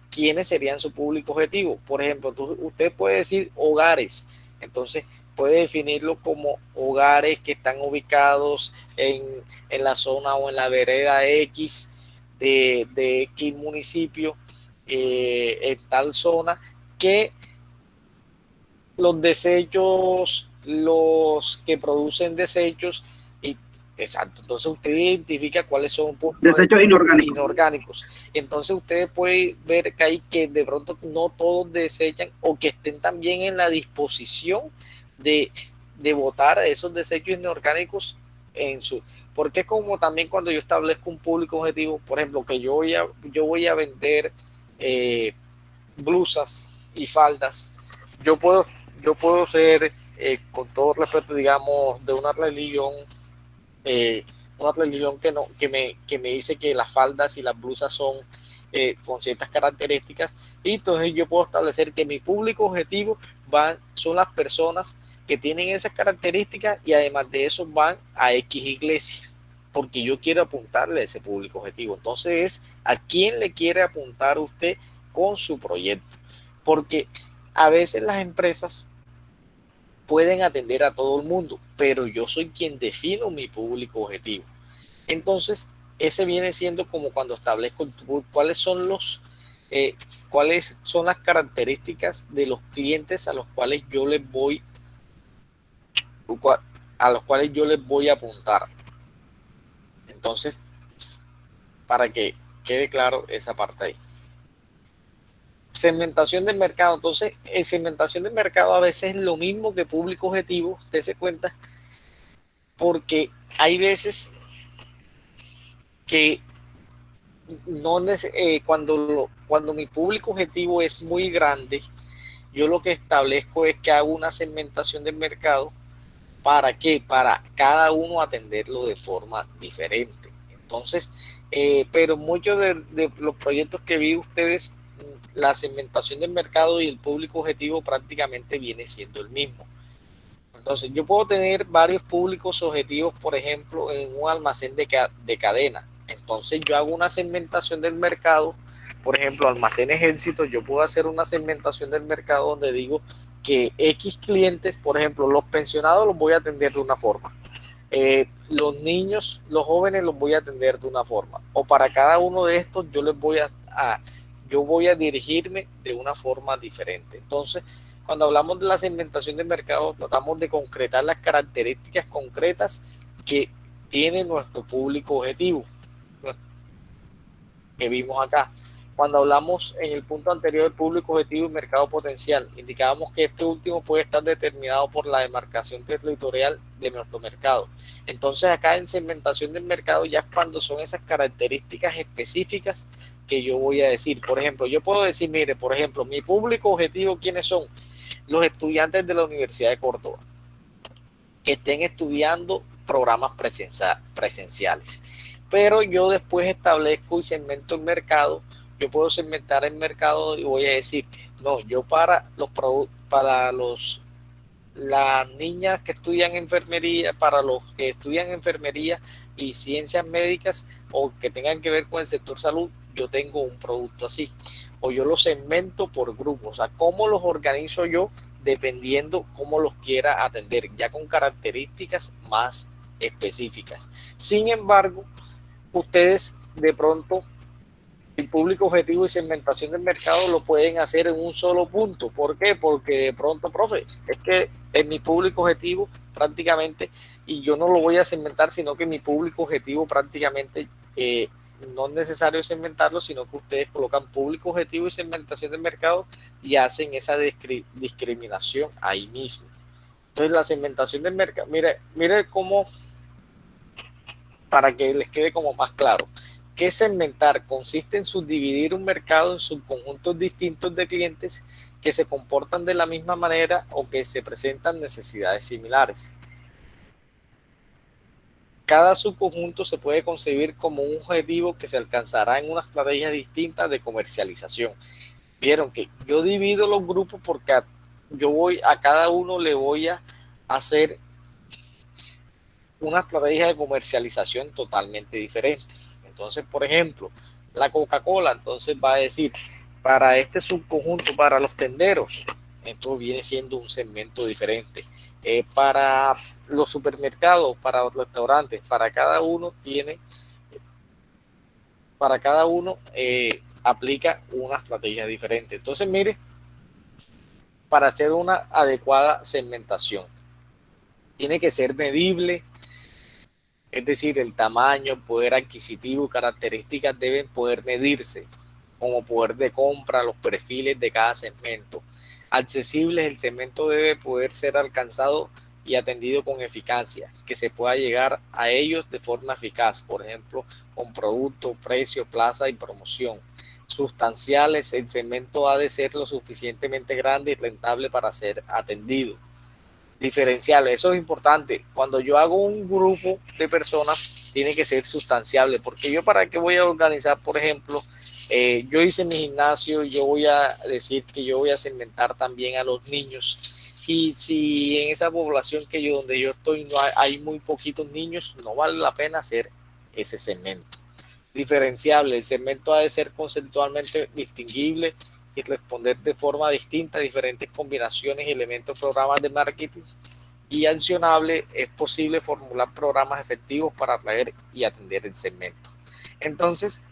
¿Quiénes serían su público objetivo? Por ejemplo, usted puede decir hogares, entonces puede definirlo como hogares que están ubicados en la zona o en la vereda X de X municipio, en tal zona, que los desechos, los que producen desechos, y exacto, entonces usted identifica cuáles son desechos inorgánicos. Entonces usted puede ver que hay que de pronto no todos desechan, o que estén también en la disposición de botar esos desechos inorgánicos en su, porque como también cuando yo establezco un público objetivo, por ejemplo, que yo voy a vender blusas y faldas, yo puedo ser, con todo respeto, digamos, de una religión que me dice que las faldas y las blusas son con ciertas características, y entonces yo puedo establecer que mi público objetivo son las personas que tienen esas características, y además de eso van a X iglesia, porque yo quiero apuntarle a ese público objetivo. Entonces es a quién le quiere apuntar usted con su proyecto, porque a veces las empresas pueden atender a todo el mundo, pero yo soy quien defino mi público objetivo. Entonces, ese viene siendo como cuando establezco cuáles son las características de los clientes a los cuales yo les voy a apuntar. Entonces, para que quede claro esa parte ahí. Segmentación del mercado. Entonces, segmentación del mercado a veces es lo mismo que público objetivo, usted se cuenta, porque hay veces que cuando mi público objetivo es muy grande, yo lo que establezco es que hago una segmentación del mercado. ¿Para qué? Para cada uno atenderlo de forma diferente. Entonces, pero muchos de los proyectos que vi ustedes, la segmentación del mercado y el público objetivo prácticamente viene siendo el mismo. Entonces, yo puedo tener varios públicos objetivos, por ejemplo, en un almacén de cadena. Entonces, yo hago una segmentación del mercado. Por ejemplo, Almacenes Éxito, yo puedo hacer una segmentación del mercado donde digo que X clientes, por ejemplo, los pensionados los voy a atender de una forma. Los niños, los jóvenes los voy a atender de una forma. O para cada uno de estos yo voy a dirigirme de una forma diferente. Entonces, cuando hablamos de la segmentación de mercado, tratamos de concretar las características concretas que tiene nuestro público objetivo, que vimos acá. Cuando hablamos en el punto anterior del público objetivo y mercado potencial, indicábamos que este último puede estar determinado por la demarcación territorial de nuestro mercado. Entonces acá en segmentación del mercado ya es cuando son esas características específicas que yo voy a decir. Por ejemplo, yo puedo decir, mire, por ejemplo, mi público objetivo, ¿quiénes son? Los estudiantes de la Universidad de Córdoba, que estén estudiando programas presenciales. Pero yo después establezco y segmento el mercado. Yo puedo segmentar el mercado y voy a decir, no, yo las niñas que estudian enfermería, para los que estudian enfermería y ciencias médicas o que tengan que ver con el sector salud, yo tengo un producto así. O yo los segmento por grupos, o sea, cómo los organizo yo dependiendo cómo los quiera atender, ya con características más específicas. Sin embargo, ustedes de pronto el público objetivo y segmentación del mercado lo pueden hacer en un solo punto. ¿Por qué? Porque de pronto, profe, es que en mi público objetivo prácticamente, y yo no lo voy a segmentar, sino que mi público objetivo prácticamente no es necesario segmentarlo, sino que ustedes colocan público objetivo y segmentación del mercado y hacen esa discriminación ahí mismo. Entonces la segmentación del mercado, mire cómo, para que les quede como más claro. ¿Qué segmentar? Consiste en subdividir un mercado en subconjuntos distintos de clientes que se comportan de la misma manera o que se presentan necesidades similares. Cada subconjunto se puede concebir como un objetivo que se alcanzará en unas estrategias distintas de comercialización. Vieron que yo divido los grupos porque a cada uno le voy a hacer una estrategia de comercialización totalmente diferente. Entonces, por ejemplo, la Coca-Cola entonces va a decir, para este subconjunto, para los tenderos, esto viene siendo un segmento diferente. Para los supermercados, para los restaurantes, para cada uno aplica una estrategia diferente. Entonces, mire, para hacer una adecuada segmentación, tiene que ser medible, es decir, el tamaño, el poder adquisitivo y características deben poder medirse, como poder de compra, los perfiles de cada segmento. Accesibles, el segmento debe poder ser alcanzado y atendido con eficacia, que se pueda llegar a ellos de forma eficaz, por ejemplo, con producto, precio, plaza y promoción. Sustanciales, el segmento ha de ser lo suficientemente grande y rentable para ser atendido. Diferenciales, eso es importante. Cuando yo hago un grupo de personas, tiene que ser sustanciable, porque yo para qué voy a organizar, por ejemplo, yo hice mi gimnasio, yo voy a decir que yo voy a segmentar también a los niños, y si en esa población donde yo estoy no hay muy poquitos niños, no vale la pena hacer ese segmento. Diferenciable, el segmento ha de ser conceptualmente distinguible y responder de forma distinta a diferentes combinaciones y elementos, programas de marketing. Y accionable, es posible formular programas efectivos para atraer y atender el segmento. Entonces,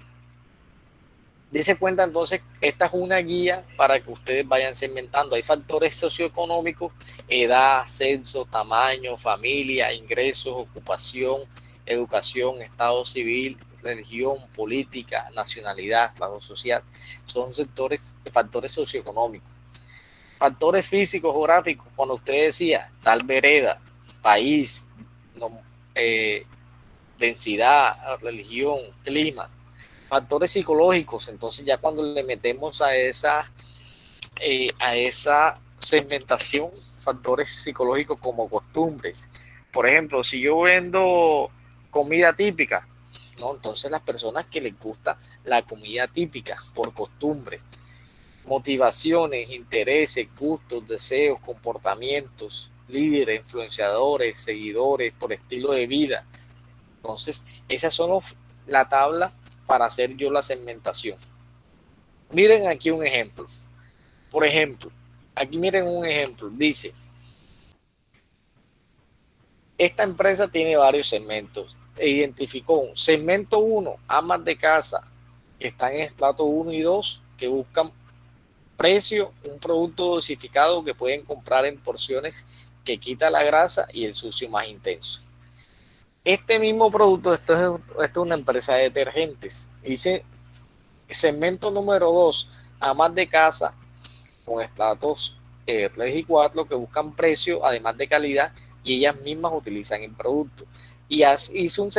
dése cuenta, entonces, esta es una guía para que ustedes vayan segmentando. Hay factores socioeconómicos, edad, censo, tamaño, familia, ingresos, ocupación, educación, estado civil, religión, política, nacionalidad, clase social. Son factores socioeconómicos. Factores físicos, geográficos, cuando usted decía tal vereda, país, densidad, religión, clima. Factores psicológicos, entonces ya cuando le metemos a esa segmentación, factores psicológicos como costumbres. Por ejemplo, si yo vendo comida típica, ¿no? Entonces las personas que les gusta la comida típica por costumbre, motivaciones, intereses, gustos, deseos, comportamientos, líderes, influenciadores, seguidores, por estilo de vida. Entonces, esas son la tabla para hacer yo la segmentación. Miren aquí un ejemplo. Por ejemplo, aquí miren un ejemplo. Dice, esta empresa tiene varios segmentos. Identificó un segmento 1, amas de casa, que están en estrato 1 y 2, que buscan precio, un producto dosificado que pueden comprar en porciones que quita la grasa y el sucio más intenso. Este mismo producto, esto es una empresa de detergentes. Dice segmento número 2, amas de casa con estratos 3 y 4 que buscan precio, además de calidad, y ellas mismas utilizan el producto. Y hizo un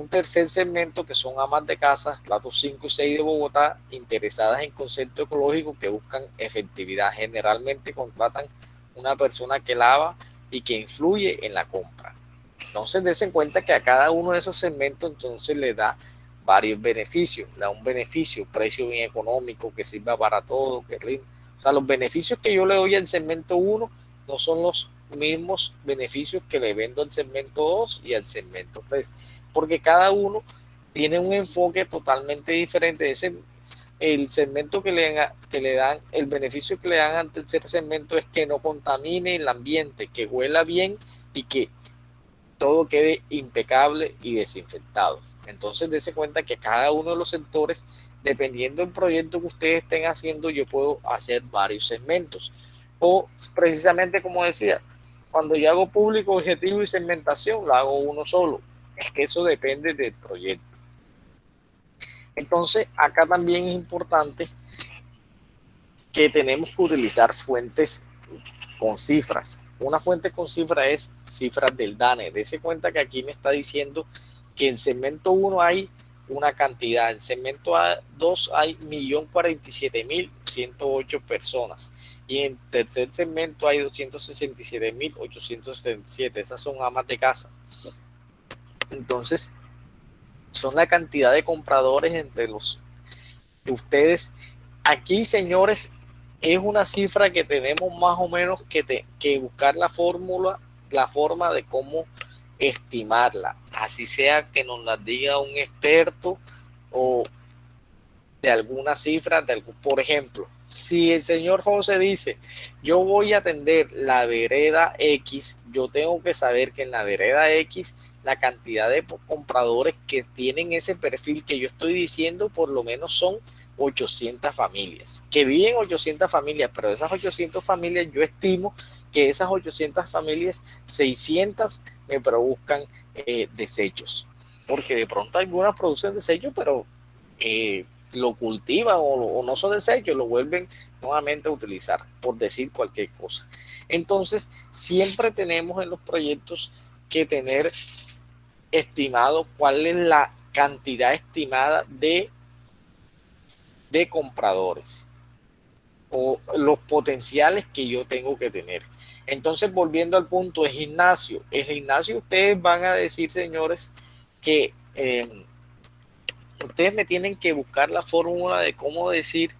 tercer segmento que son amas de casa, estratos 5 y 6 de Bogotá, interesadas en concepto ecológico que buscan efectividad. Generalmente contratan una persona que lava y que influye en la compra. Entonces, des en cuenta que a cada uno de esos segmentos entonces le da varios beneficios. Le da un beneficio, precio bien económico, que sirva para todo, que rinde. O sea, los beneficios que yo le doy al segmento 1 no son los mismos beneficios que le vendo al segmento 2 y al segmento 3, porque cada uno tiene un enfoque totalmente diferente. El segmento que le dan, el beneficio que le dan al tercer segmento es que no contamine el ambiente, que huela bien y que todo quede impecable y desinfectado. Entonces, dése cuenta que cada uno de los sectores, dependiendo del proyecto que ustedes estén haciendo, yo puedo hacer varios segmentos. O precisamente como decía, cuando yo hago público, objetivo y segmentación, lo hago uno solo. Es que eso depende del proyecto. Entonces, acá también es importante que tenemos que utilizar fuentes con cifras. Una fuente con cifras es cifras del DANE. Dese cuenta que aquí me está diciendo que en segmento 1 hay una cantidad, en segmento 2 hay 1.047.108 personas y en tercer segmento hay 267.877. Esas son amas de casa. Entonces, son la cantidad de compradores entre los que ustedes, aquí señores, es una cifra que tenemos más o menos que buscar la fórmula, la forma de cómo estimarla, así sea que nos la diga un experto o de alguna cifra, por ejemplo, si el señor José dice, yo voy a atender la vereda X, yo tengo que saber que en la vereda X la cantidad de compradores que tienen ese perfil que yo estoy diciendo por lo menos son 800 familias, que viven 800 familias, pero de esas 800 familias yo estimo que esas 800 familias, 600 me produzcan desechos, porque de pronto algunas producen desechos, pero lo cultivan o no son desechos, lo vuelven nuevamente a utilizar, por decir cualquier cosa. Entonces, siempre tenemos en los proyectos que tener estimado cuál es la cantidad estimada de compradores o los potenciales que yo tengo que tener. Entonces, volviendo al punto de gimnasio, el gimnasio ustedes van a decir, señores, que ustedes me tienen que buscar la fórmula de cómo decir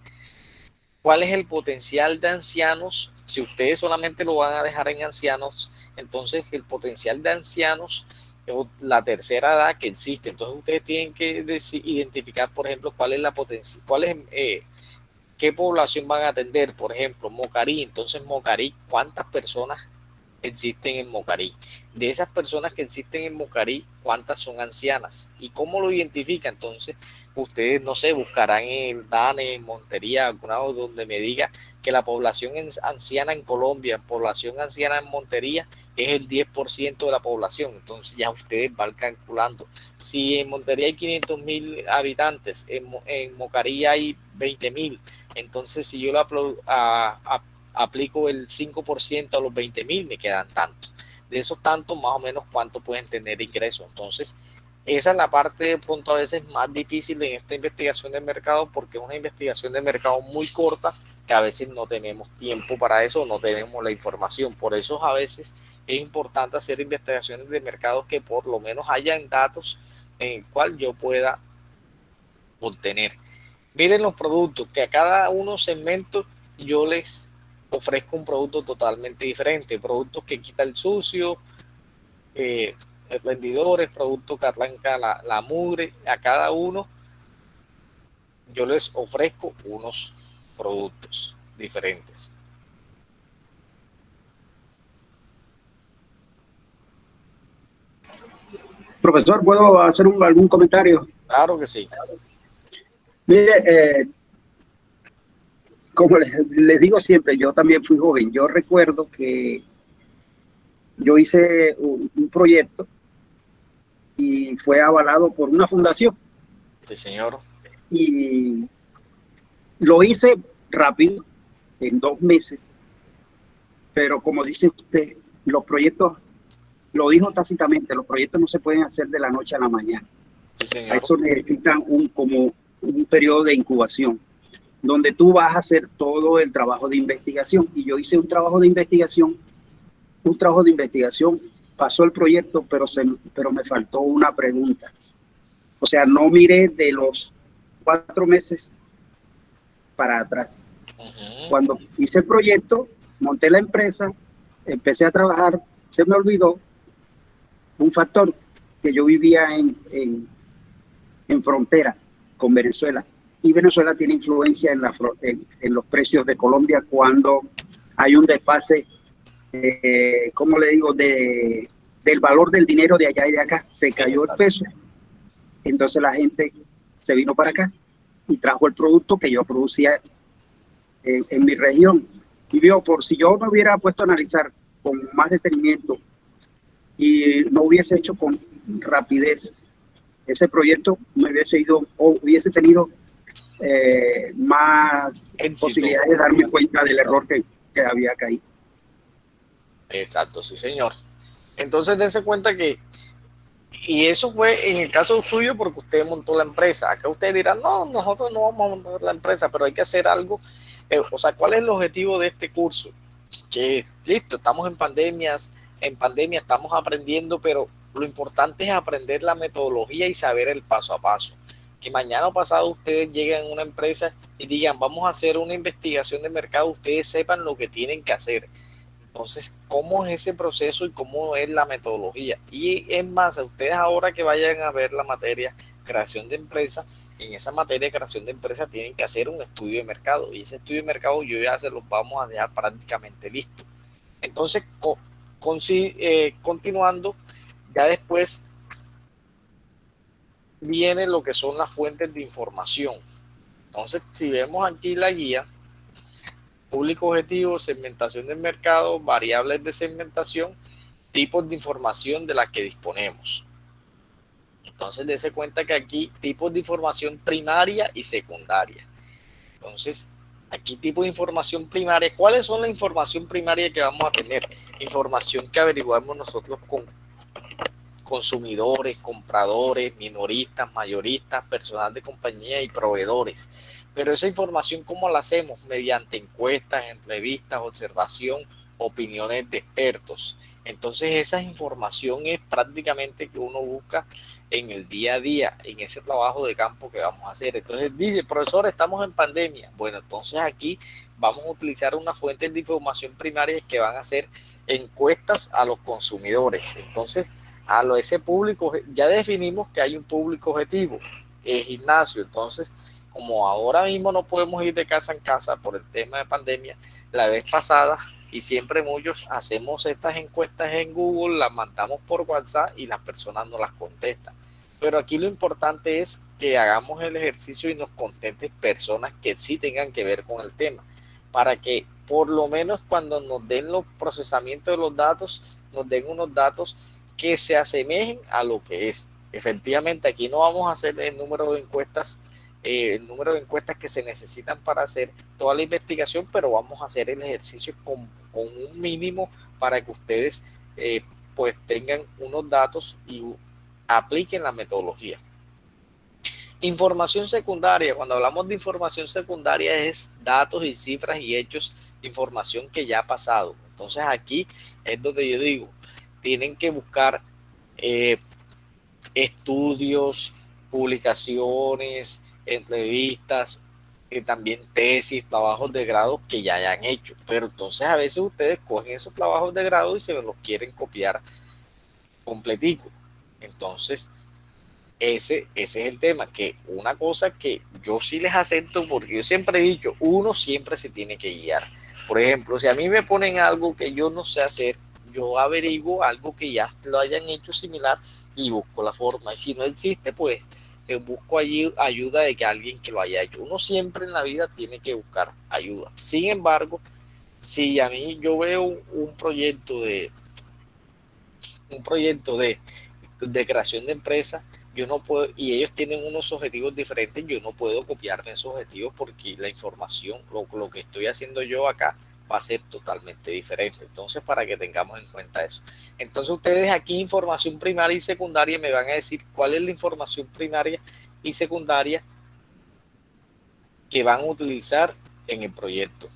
cuál es el potencial de ancianos. Si ustedes solamente lo van a dejar en ancianos, entonces el potencial de ancianos es la tercera edad que existe. Entonces ustedes tienen que identificar, por ejemplo, cuál es la potencia, qué población van a atender. Por ejemplo, Mocarí. Entonces Mocarí, ¿cuántas personas existen en Mocarí? De esas personas que existen en Mocarí, ¿cuántas son ancianas? ¿Y cómo lo identifica? Entonces, ustedes, no sé, buscarán en el DANE, en Montería, alguna donde me diga que la población anciana en Colombia, población anciana en Montería, es el 10% de la población. Entonces, ya ustedes van calculando. Si en Montería hay 500.000 habitantes, en Mocarí hay 20.000. Entonces, si yo lo aplico el 5% a los 20.000, me quedan tantos. De esos tantos, más o menos, cuánto pueden tener ingresos. Entonces, esa es la parte de pronto a veces más difícil en esta investigación de mercado, porque es una investigación de mercado muy corta, que a veces no tenemos tiempo para eso, no tenemos la información. Por eso a veces es importante hacer investigaciones de mercado que por lo menos hayan datos en el cual yo pueda obtener. Miren los productos, que a cada uno segmento yo les ofrezco un producto totalmente diferente, productos que quita el sucio, rendidores, productos que arranca la mugre. A cada uno yo les ofrezco unos productos diferentes. Profesor, ¿puedo hacer algún comentario? Claro que sí. Mire, como les digo siempre, yo también fui joven. Yo recuerdo que yo hice un proyecto y fue avalado por una fundación. Sí, señor. Y lo hice rápido, en 2 meses. Pero como dice usted, los proyectos, lo dijo tácitamente, los proyectos no se pueden hacer de la noche a la mañana. Sí, señor. A eso necesitan como un periodo de incubación, donde tú vas a hacer todo el trabajo de investigación. Y yo hice un trabajo de investigación, pasó el proyecto, pero me faltó una pregunta. O sea, no miré de los 4 meses para atrás. Cuando hice el proyecto, monté la empresa, empecé a trabajar, se me olvidó un factor, que yo vivía en frontera con Venezuela, y Venezuela tiene influencia en los precios de Colombia cuando hay un desfase, ¿cómo le digo?, del valor del dinero de allá y de acá. Se cayó el peso, entonces la gente se vino para acá y trajo el producto que yo producía en mi región. Y vio, por si yo me hubiera puesto a analizar con más detenimiento y no hubiese hecho con rapidez ese proyecto, me hubiese ido o hubiese tenido más posibilidades de darme cuenta del error que había caído. Exacto, sí, señor. Entonces dense cuenta que, y eso fue en el caso suyo porque usted montó la empresa. Acá usted dirá, no, nosotros no vamos a montar la empresa, pero hay que hacer algo. O sea, ¿cuál es el objetivo de este curso? Que listo, estamos en pandemia estamos aprendiendo, pero Lo importante es aprender la metodología y saber el paso a paso. Que mañana o pasado ustedes lleguen a una empresa y digan, vamos a hacer una investigación de mercado, ustedes sepan lo que tienen que hacer. Entonces, ¿cómo es ese proceso y cómo es la metodología? Y es más, a ustedes ahora que vayan a ver la materia creación de empresa, en esa materia de creación de empresa tienen que hacer un estudio de mercado. Y ese estudio de mercado yo ya se los vamos a dejar prácticamente listo. Entonces, continuando, ya después viene lo que son las fuentes de información. Entonces, si vemos aquí la guía, público objetivo, segmentación del mercado, variables de segmentación, tipos de información de las que disponemos. Entonces, dése cuenta que aquí tipos de información primaria y secundaria. Entonces, aquí tipo de información primaria. ¿Cuáles son la información primaria que vamos a tener? Información que averiguamos nosotros con consumidores, compradores, minoristas, mayoristas, personal de compañía y proveedores. Pero esa información, ¿cómo la hacemos? Mediante encuestas, entrevistas, observación, opiniones de expertos. Entonces esa información es prácticamente que uno busca en el día a día, en ese trabajo de campo que vamos a hacer. Entonces dice, profesor, estamos en pandemia. Bueno, entonces aquí vamos a utilizar unas fuentes de información primarias que van a ser encuestas a los consumidores. Entonces, ese público, ya definimos que hay un público objetivo, el gimnasio. Entonces, como ahora mismo no podemos ir de casa en casa por el tema de pandemia, la vez pasada y siempre muchos hacemos estas encuestas en Google, las mandamos por WhatsApp y las personas no las contestan. Pero aquí lo importante es que hagamos el ejercicio y nos contesten personas que sí tengan que ver con el tema, para que por lo menos cuando nos den los procesamientos de los datos, nos den unos datos que se asemejen a lo que es. Efectivamente, aquí no vamos a hacer el número de encuestas que se necesitan para hacer toda la investigación, pero vamos a hacer el ejercicio con un mínimo para que ustedes pues tengan unos datos y apliquen la metodología. Información secundaria. Cuando hablamos de información secundaria es datos y cifras y hechos, información que ya ha pasado. Entonces aquí es donde yo digo, tienen que buscar estudios, publicaciones, entrevistas, también tesis, trabajos de grado que ya hayan hecho. Pero entonces a veces ustedes cogen esos trabajos de grado y se los quieren copiar completico. Entonces, ese es el tema, que una cosa que yo sí les acepto, porque yo siempre he dicho, uno siempre se tiene que guiar. Por ejemplo, si a mí me ponen algo que yo no sé hacer, yo averiguo algo que ya lo hayan hecho similar y busco la forma. Y si no existe, pues busco allí ayuda de que alguien que lo haya hecho. Uno siempre en la vida tiene que buscar ayuda. Sin embargo, si a mí yo veo un proyecto de creación de empresa, yo no puedo, y ellos tienen unos objetivos diferentes, yo no puedo copiarme esos objetivos porque la información, lo que estoy haciendo yo acá va a ser totalmente diferente. Entonces, para que tengamos en cuenta eso. Entonces, ustedes aquí, información primaria y secundaria, me van a decir cuál es la información primaria y secundaria que van a utilizar en el proyecto.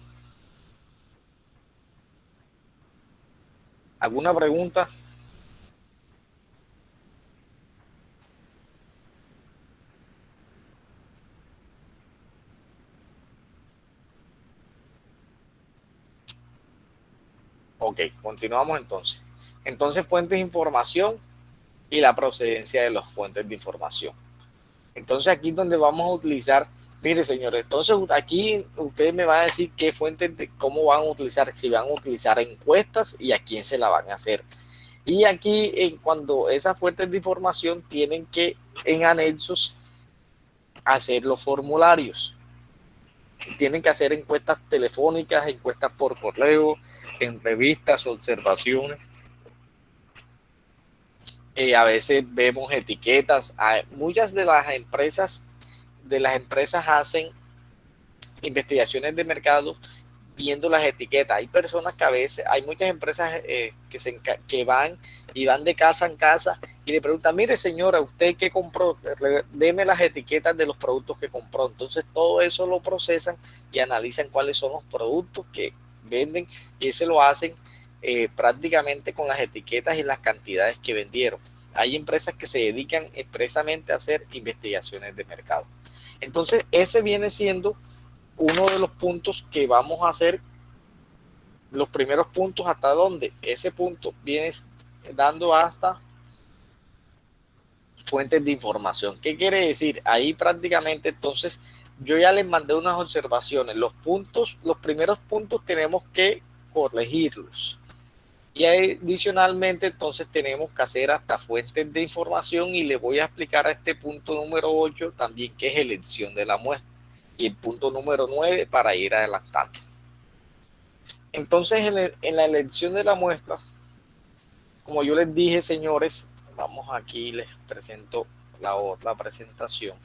¿Alguna pregunta? Ok, continuamos entonces. Entonces, fuentes de información y la procedencia de las fuentes de información. Entonces, aquí es donde vamos a utilizar, mire señores, entonces aquí ustedes me van a decir qué fuentes, cómo van a utilizar, si van a utilizar encuestas y a quién se la van a hacer. Y aquí, cuando esas fuentes de información tienen que, en anexos, hacer los formularios. Tienen que hacer encuestas telefónicas, encuestas por correo, entrevistas, observaciones. A veces vemos etiquetas. Muchas de las empresas hacen investigaciones de mercado viendo las etiquetas. Hay personas que a veces, hay muchas empresas que van de casa en casa y le preguntan, mire señora, ¿usted qué compró? Deme las etiquetas de los productos que compró. Entonces todo eso lo procesan y analizan cuáles son los productos que venden y eso lo hacen prácticamente con las etiquetas y las cantidades que vendieron. hay empresas que se dedican expresamente a hacer investigaciones de mercado. Entonces, ese viene siendo uno de los puntos que vamos a hacer, los primeros puntos hasta donde ese punto viene dando hasta fuentes de información. ¿Qué quiere decir? Ahí prácticamente entonces yo ya les mandé unas observaciones. Los primeros puntos tenemos que corregirlos. Y adicionalmente entonces tenemos que hacer hasta fuentes de información y le voy a explicar a este punto número 8 también qué es elección de la muestra. Y el punto número 9 para ir adelantando. Entonces en la elección de la muestra, como yo les dije, señores, vamos aquí, les presento la otra presentación.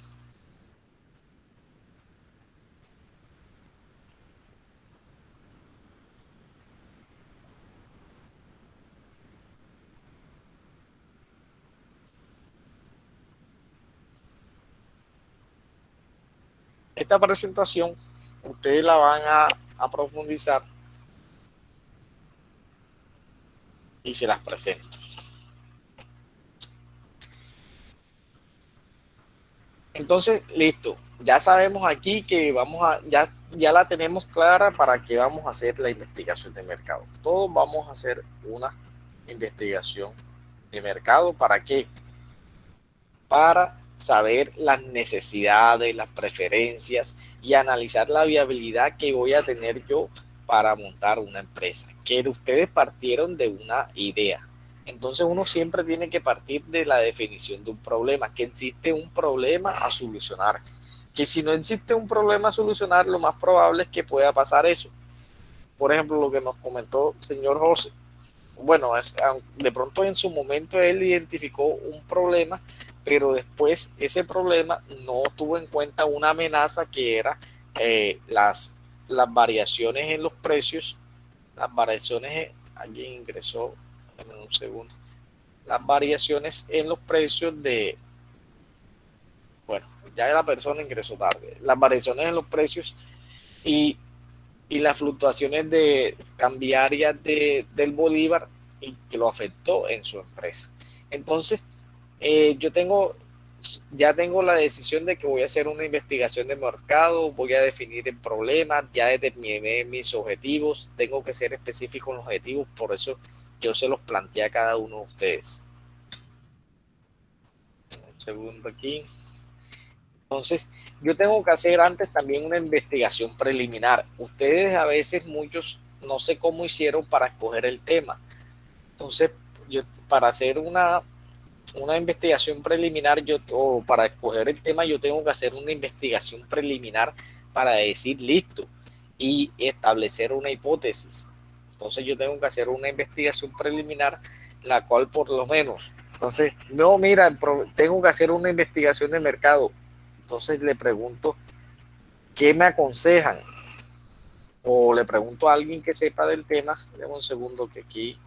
Esta presentación ustedes la van a profundizar y se las presento. Entonces, listo. Ya sabemos aquí que ya la tenemos clara para qué vamos a hacer la investigación de mercado. Todos vamos a hacer una investigación de mercado. ¿Para qué? Para saber las necesidades, las preferencias y analizar la viabilidad que voy a tener yo para montar una empresa. Que ustedes partieron de una idea. Entonces uno siempre tiene que partir de la definición de un problema, que existe un problema a solucionar. Que si no existe un problema a solucionar, lo más probable es que pueda pasar eso. Por ejemplo, lo que nos comentó el señor José. Bueno, de pronto en su momento él identificó un problema, pero después ese problema no tuvo en cuenta una amenaza que era las variaciones en los precios, alguien ingresó en un segundo, las variaciones en los precios ya la persona ingresó tarde, las variaciones en los precios y las fluctuaciones cambiarias del bolívar y que lo afectó en su empresa. Entonces, ya tengo la decisión de que voy a hacer una investigación de mercado, voy a definir el problema, ya determiné mis objetivos, tengo que ser específico en los objetivos, por eso yo se los planteé a cada uno de ustedes. Un segundo aquí. Entonces, yo tengo que hacer antes también una investigación preliminar. Ustedes a veces, muchos, no sé cómo hicieron para escoger el tema. Entonces, para hacer una investigación preliminar, o para escoger el tema, yo tengo que hacer una investigación preliminar para decir listo y establecer una hipótesis. Entonces, yo tengo que hacer una investigación preliminar, la cual por lo menos, entonces, no, mira, tengo que hacer una investigación de mercado. Entonces le pregunto, ¿qué me aconsejan? O le pregunto a alguien que sepa del tema. Deme un segundo que aquí,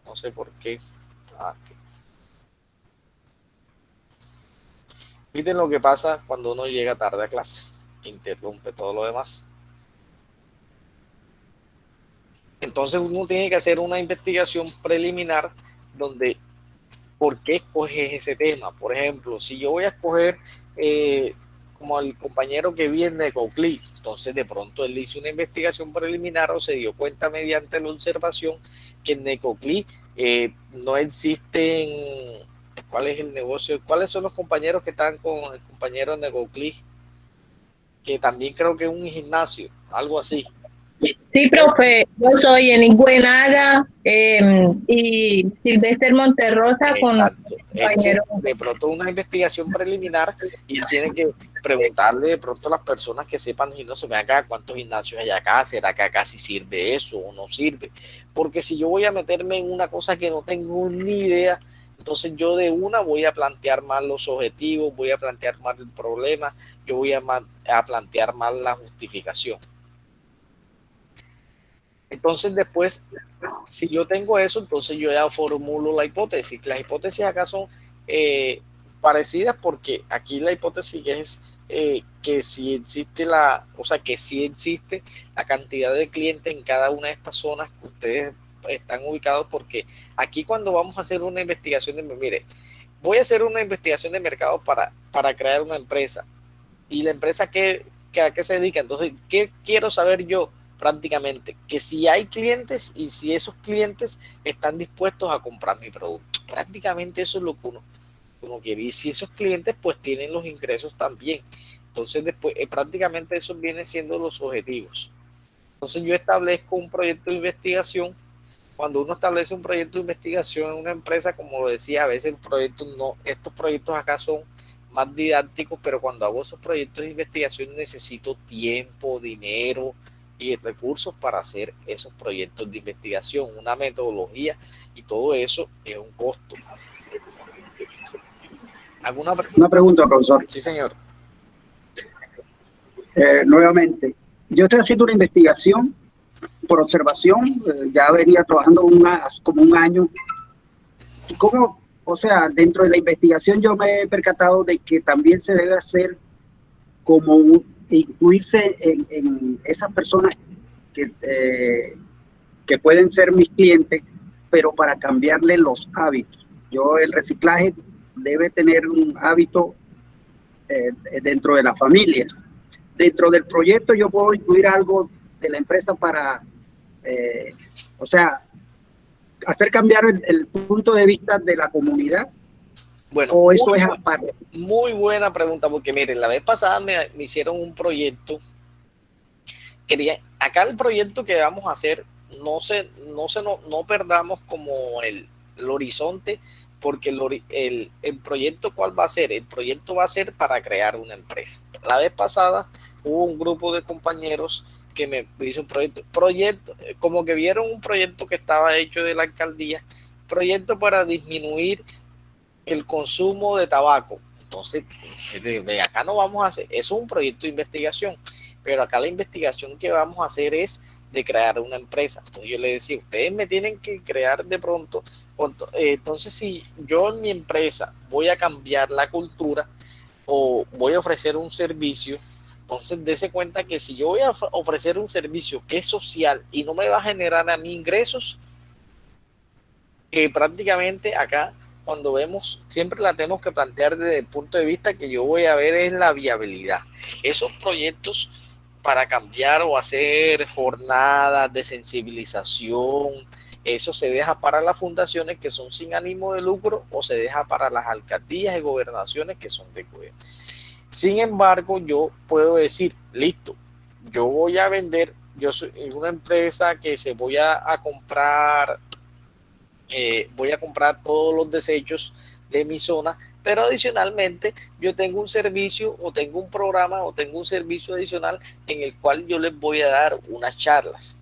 no sé por qué. Aquí. Miren lo que pasa cuando uno llega tarde a clase. Interrumpe todo lo demás. Entonces uno tiene que hacer una investigación preliminar donde ¿por qué escoges ese tema? Por ejemplo, si yo voy a escoger como el compañero que vi en Necoclí, entonces de pronto él hizo una investigación preliminar o se dio cuenta mediante la observación que en Necoclí no existen. ¿Cuál es el negocio? ¿Cuáles son los compañeros que están con el compañero en Necoclí? Que también creo que es un gimnasio, algo así. Sí, profe, yo soy en Buenaga y Silvestre Monterrosa. Exacto. De pronto una investigación preliminar y él tiene que preguntarle de pronto a las personas que sepan gimnasio, ven acá, ¿cuántos gimnasios hay acá? ¿Será que acá sí sirve eso o no sirve? Porque si yo voy a meterme en una cosa que no tengo ni idea, entonces yo de una voy a plantear mal los objetivos, voy a plantear mal el problema, yo voy a plantear mal la justificación. Entonces después, si yo tengo eso, entonces yo ya formulo la hipótesis. Las hipótesis acá son parecidas porque aquí la hipótesis es que si existe que si existe la cantidad de clientes en cada una de estas zonas que ustedes están ubicados, porque aquí cuando vamos a hacer una investigación mire, voy a hacer una investigación de mercado para crear una empresa, y la empresa a qué se dedica. Entonces, ¿qué quiero saber yo? Prácticamente que si hay clientes y si esos clientes están dispuestos a comprar mi producto. Prácticamente eso es lo que uno quiere, y si esos clientes pues tienen los ingresos también. Entonces después prácticamente eso viene siendo los objetivos. Entonces yo establezco un proyecto de investigación. Cuando uno establece un proyecto de investigación en una empresa, como lo decía, a veces estos proyectos acá son más didácticos, pero cuando hago esos proyectos de investigación necesito tiempo, dinero y recursos para hacer esos proyectos de investigación, una metodología, y todo eso es un costo. ¿Alguna pregunta? Una pregunta, profesor. Sí, señor. Nuevamente, yo estoy haciendo una investigación por observación, ya venía trabajando como un año. ¿Cómo? O sea, dentro de la investigación yo me he percatado de que también se debe hacer como incluirse en esas personas que pueden ser mis clientes, pero para cambiarle los hábitos. El reciclaje debe tener un hábito dentro de las familias. Dentro del proyecto yo puedo incluir algo de la empresa para, o sea, hacer cambiar el punto de vista de la comunidad. Bueno, ¿o eso es aparte? Muy buena pregunta, porque miren, la vez pasada me hicieron un proyecto. Acá el proyecto que vamos a hacer, no perdamos como el horizonte, porque el proyecto, ¿cuál va a ser? El proyecto va a ser para crear una empresa. La vez pasada hubo un grupo de compañeros que me hizo un proyecto, como que vieron un proyecto que estaba hecho de la alcaldía, proyecto para disminuir el consumo de tabaco. Entonces, acá no vamos a hacer, eso es un proyecto de investigación, pero acá la investigación que vamos a hacer es de crear una empresa. Entonces yo le decía, ustedes me tienen que crear de pronto, entonces si yo en mi empresa voy a cambiar la cultura o voy a ofrecer un servicio, entonces dése cuenta que si yo voy a ofrecer un servicio que es social y no me va a generar a mí ingresos, prácticamente acá cuando vemos, siempre la tenemos que plantear desde el punto de vista que yo voy a ver es la viabilidad. Esos proyectos para cambiar o hacer jornadas de sensibilización, eso se deja para las fundaciones que son sin ánimo de lucro, o se deja para las alcaldías y gobernaciones que son de gobierno. Sin embargo, yo puedo decir, listo, yo voy a vender, yo soy una empresa que voy a comprar todos los desechos de mi zona, pero adicionalmente yo tengo un servicio o tengo un programa o tengo un servicio adicional en el cual yo les voy a dar unas charlas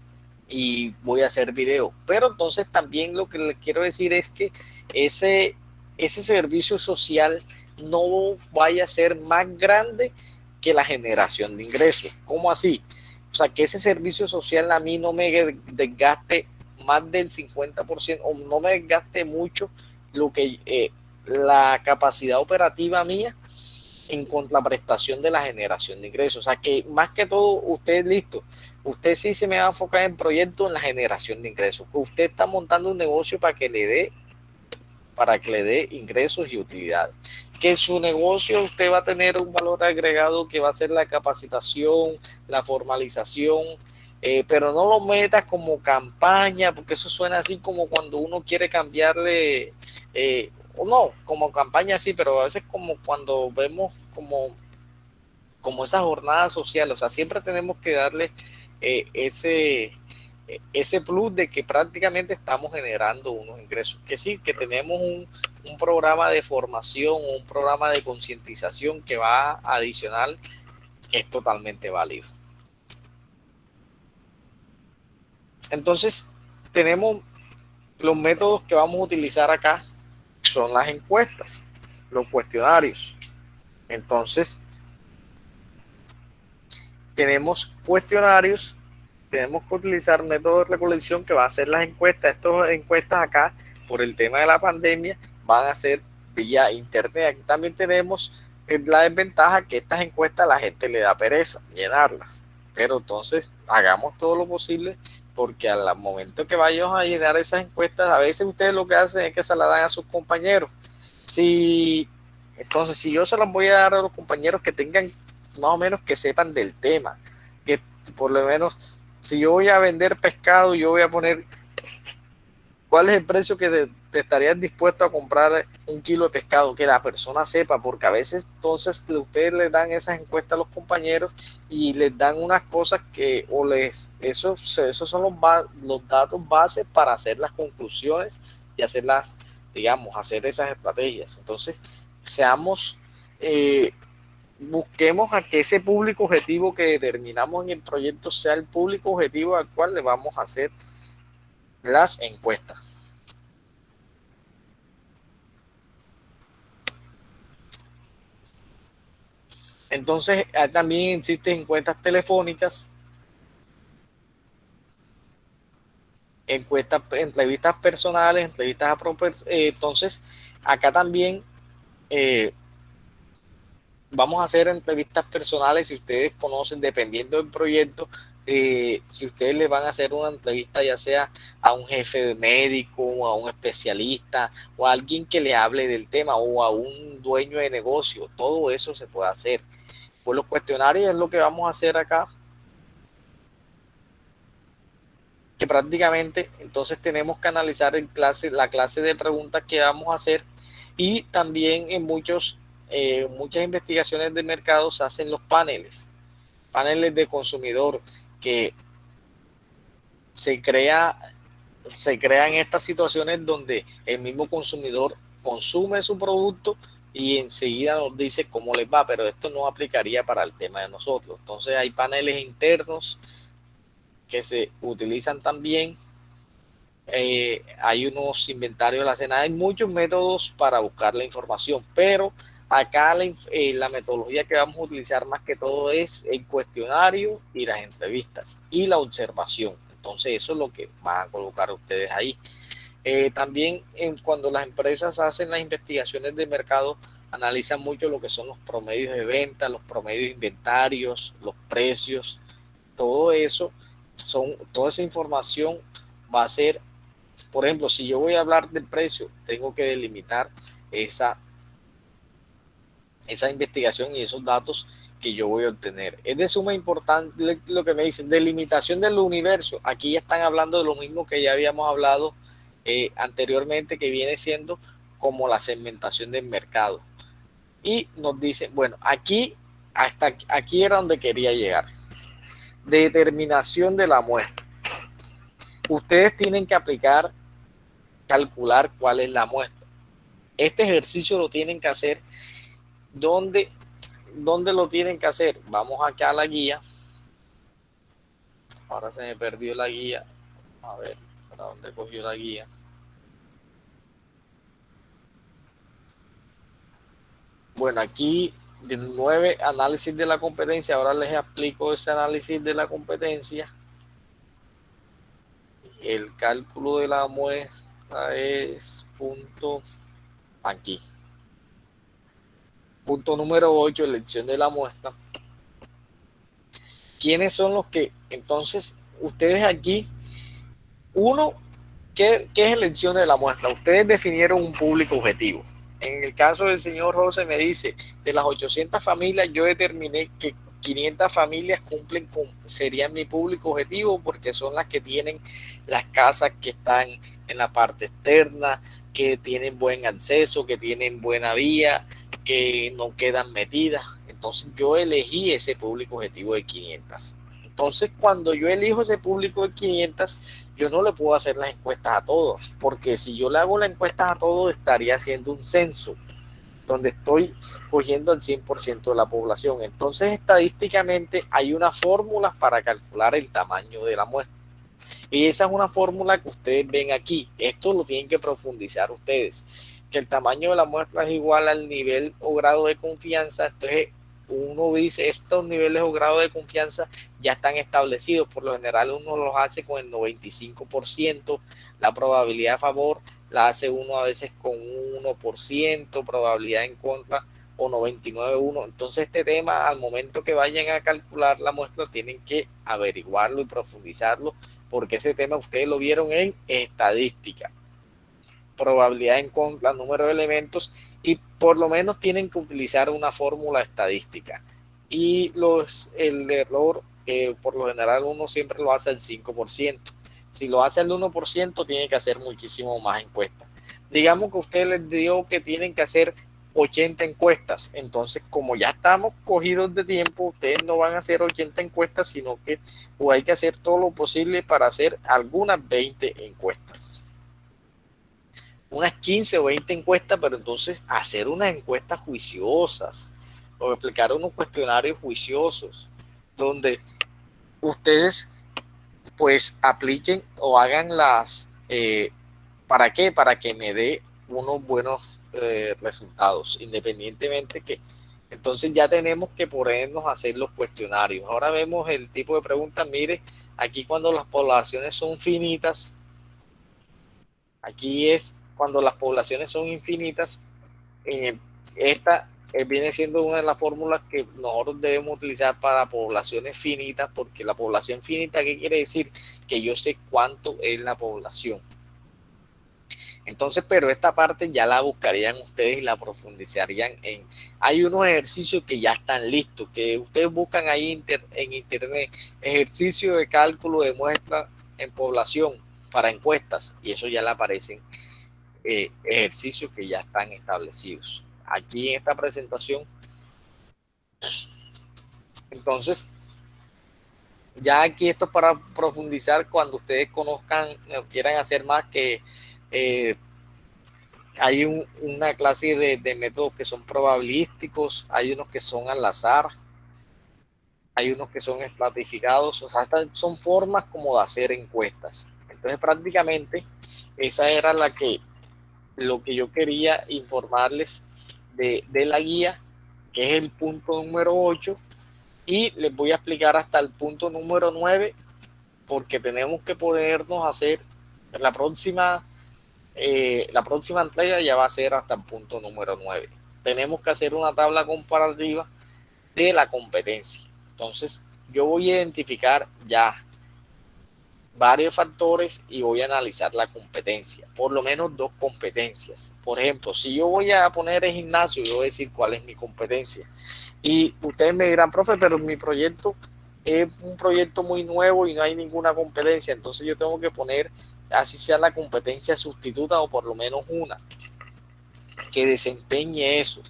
y voy a hacer video. Pero entonces también lo que les quiero decir es que ese servicio social no vaya a ser más grande que la generación de ingresos. ¿Cómo así? O sea, que ese servicio social a mí no me desgaste más del 50% o no me desgaste mucho lo que la capacidad operativa mía en contraprestación de la generación de ingresos. O sea, que más que todo usted listo, usted sí se me va a enfocar en proyectos en la generación de ingresos. Usted está montando un negocio para que le dé ingresos y utilidades. Que su negocio usted va a tener un valor agregado que va a ser la capacitación, la formalización, pero no lo metas como campaña, porque eso suena así como cuando uno quiere cambiarle, o no, como campaña sí, pero a veces como cuando vemos como esa jornada social. O sea, siempre tenemos que darle ese plus de que prácticamente estamos generando unos ingresos. Que sí, que tenemos un programa de formación, un programa de concientización que va adicional, es totalmente válido. Entonces, tenemos los métodos que vamos a utilizar acá, son las encuestas, los cuestionarios. Entonces, tenemos cuestionarios, tenemos que utilizar métodos de recolección que va a ser las encuestas. Estas encuestas acá, por el tema de la pandemia, van a ser vía internet. Aquí también tenemos la desventaja que estas encuestas a la gente le da pereza llenarlas. Pero entonces, hagamos todo lo posible porque al momento que vayamos a llenar esas encuestas, a veces ustedes lo que hacen es que se la dan a sus compañeros. Entonces, si yo se las voy a dar a los compañeros que tengan más o menos, que sepan del tema, que por lo menos, si yo voy a vender pescado, yo voy a poner cuál es el precio que te estarías dispuesto a comprar un kilo de pescado, que la persona sepa, porque a veces entonces ustedes les dan esas encuestas a los compañeros y les dan unas cosas que, esos son los datos base para hacer las conclusiones y hacer esas estrategias. Entonces, busquemos a que ese público objetivo que determinamos en el proyecto sea el público objetivo al cual le vamos a hacer las encuestas. Entonces, también existen encuestas telefónicas, entrevistas personales, entrevistas entonces, acá también vamos a hacer entrevistas personales. Si ustedes conocen, dependiendo del proyecto, si ustedes le van a hacer una entrevista ya sea a un jefe de médico o a un especialista o a alguien que le hable del tema o a un dueño de negocio, todo eso se puede hacer. Pues los cuestionarios es lo que vamos a hacer acá, que prácticamente entonces tenemos que analizar la clase de preguntas que vamos a hacer, y también en muchas investigaciones de mercado se hacen los paneles de consumidor, que se crean estas situaciones donde el mismo consumidor consume su producto y enseguida nos dice cómo les va, pero esto no aplicaría para el tema de nosotros. Entonces hay paneles internos que se utilizan también. Hay unos inventarios de la cena, hay muchos métodos para buscar la información, pero acá la metodología que vamos a utilizar más que todo es el cuestionario y las entrevistas y la observación. Entonces eso es lo que van a colocar ustedes ahí. También cuando las empresas hacen las investigaciones de mercado, analizan mucho lo que son los promedios de venta, los promedios de inventarios, los precios, todo eso, toda esa información va a ser, por ejemplo, si yo voy a hablar del precio, tengo que delimitar esa investigación y esos datos que yo voy a obtener. Es de suma importancia lo que me dicen, delimitación del universo. Aquí ya están hablando de lo mismo que ya habíamos hablado anteriormente, que viene siendo como la segmentación del mercado. Y nos dicen, bueno, hasta aquí era donde quería llegar. Determinación de la muestra. Ustedes tienen que calcular cuál es la muestra. Este ejercicio lo tienen que hacer. ¿Dónde lo tienen que hacer? Vamos acá a la guía. Ahora se me perdió la guía. A ver, ¿para dónde cogió la guía? Bueno, aquí del 9, análisis de la competencia. Ahora les explico ese análisis de la competencia. El cálculo de la muestra es aquí. Punto número 8, elección de la muestra. ¿Quiénes son los que? Entonces, ustedes aquí, ¿qué es elección de la muestra? Ustedes definieron un público objetivo. En el caso del señor José me dice, de las 800 familias, yo determiné que 500 familias serían mi público objetivo, porque son las que tienen las casas que están en la parte externa, que tienen buen acceso, que tienen buena vía, que no quedan metidas. Entonces yo elegí ese público objetivo de 500. Entonces cuando yo elijo ese público de 500, yo no le puedo hacer las encuestas a todos, porque si yo le hago las encuestas a todos, estaría haciendo un censo donde estoy cogiendo al 100% de la población. Entonces estadísticamente hay unas fórmulas para calcular el tamaño de la muestra, y esa es una fórmula que ustedes ven aquí. Esto lo tienen que profundizar ustedes, que el tamaño de la muestra es igual al nivel o grado de confianza. Entonces uno dice, estos niveles o grado de confianza ya están establecidos. Por lo general uno los hace con el 95%, la probabilidad a favor la hace uno a veces con 1%, probabilidad en contra o 99,1. Entonces este tema, al momento que vayan a calcular la muestra, tienen que averiguarlo y profundizarlo porque ese tema ustedes lo vieron en estadística. Probabilidad en contra, número de elementos, y por lo menos tienen que utilizar una fórmula estadística. Y el error, que por lo general uno siempre lo hace al 5%. Si lo hace al 1%, tiene que hacer muchísimo más encuestas. Digamos que usted les dio que tienen que hacer 80 encuestas. Entonces, como ya estamos cogidos de tiempo, ustedes no van a hacer 80 encuestas, sino que hay que hacer todo lo posible para hacer algunas 20 encuestas. Unas 15 o 20 encuestas, pero entonces hacer unas encuestas juiciosas o explicar unos cuestionarios juiciosos donde ustedes pues apliquen o hagan ¿para qué? Para que me dé unos buenos resultados, independientemente que entonces ya tenemos que ponernos a hacer los cuestionarios. Ahora vemos el tipo de preguntas. Mire, aquí cuando las poblaciones son finitas, aquí es cuando las poblaciones son infinitas. Esta viene siendo una de las fórmulas que nosotros debemos utilizar para poblaciones finitas, porque la población finita, ¿qué quiere decir? Que yo sé cuánto es la población. Entonces, pero esta parte ya la buscarían ustedes y la profundizarían hay unos ejercicios que ya están listos, que ustedes buscan ahí en internet, ejercicio de cálculo de muestra en población para encuestas, y eso ya le aparecen ejercicios que ya están establecidos aquí en esta presentación. Entonces, ya aquí esto es para profundizar cuando ustedes conozcan o quieran hacer más, que hay una clase de métodos que son probabilísticos, hay unos que son al azar, hay unos que son estratificados, o sea, son formas como de hacer encuestas. Entonces, prácticamente, esa era lo que yo quería informarles de la guía, que es el punto número 8, y les voy a explicar hasta el punto número 9, porque tenemos que ponernos a hacer la próxima entrega, ya va a ser hasta el punto número 9. Tenemos que hacer una tabla comparativa de la competencia. Entonces, yo voy a identificar ya varios factores y voy a analizar la competencia, por lo menos 2 competencias. Por ejemplo, si yo voy a poner el gimnasio, yo voy a decir cuál es mi competencia. Y ustedes me dirán, profe, pero mi proyecto es un proyecto muy nuevo y no hay ninguna competencia. Entonces yo tengo que poner, así sea la competencia sustituta, o por lo menos una que desempeñe eso.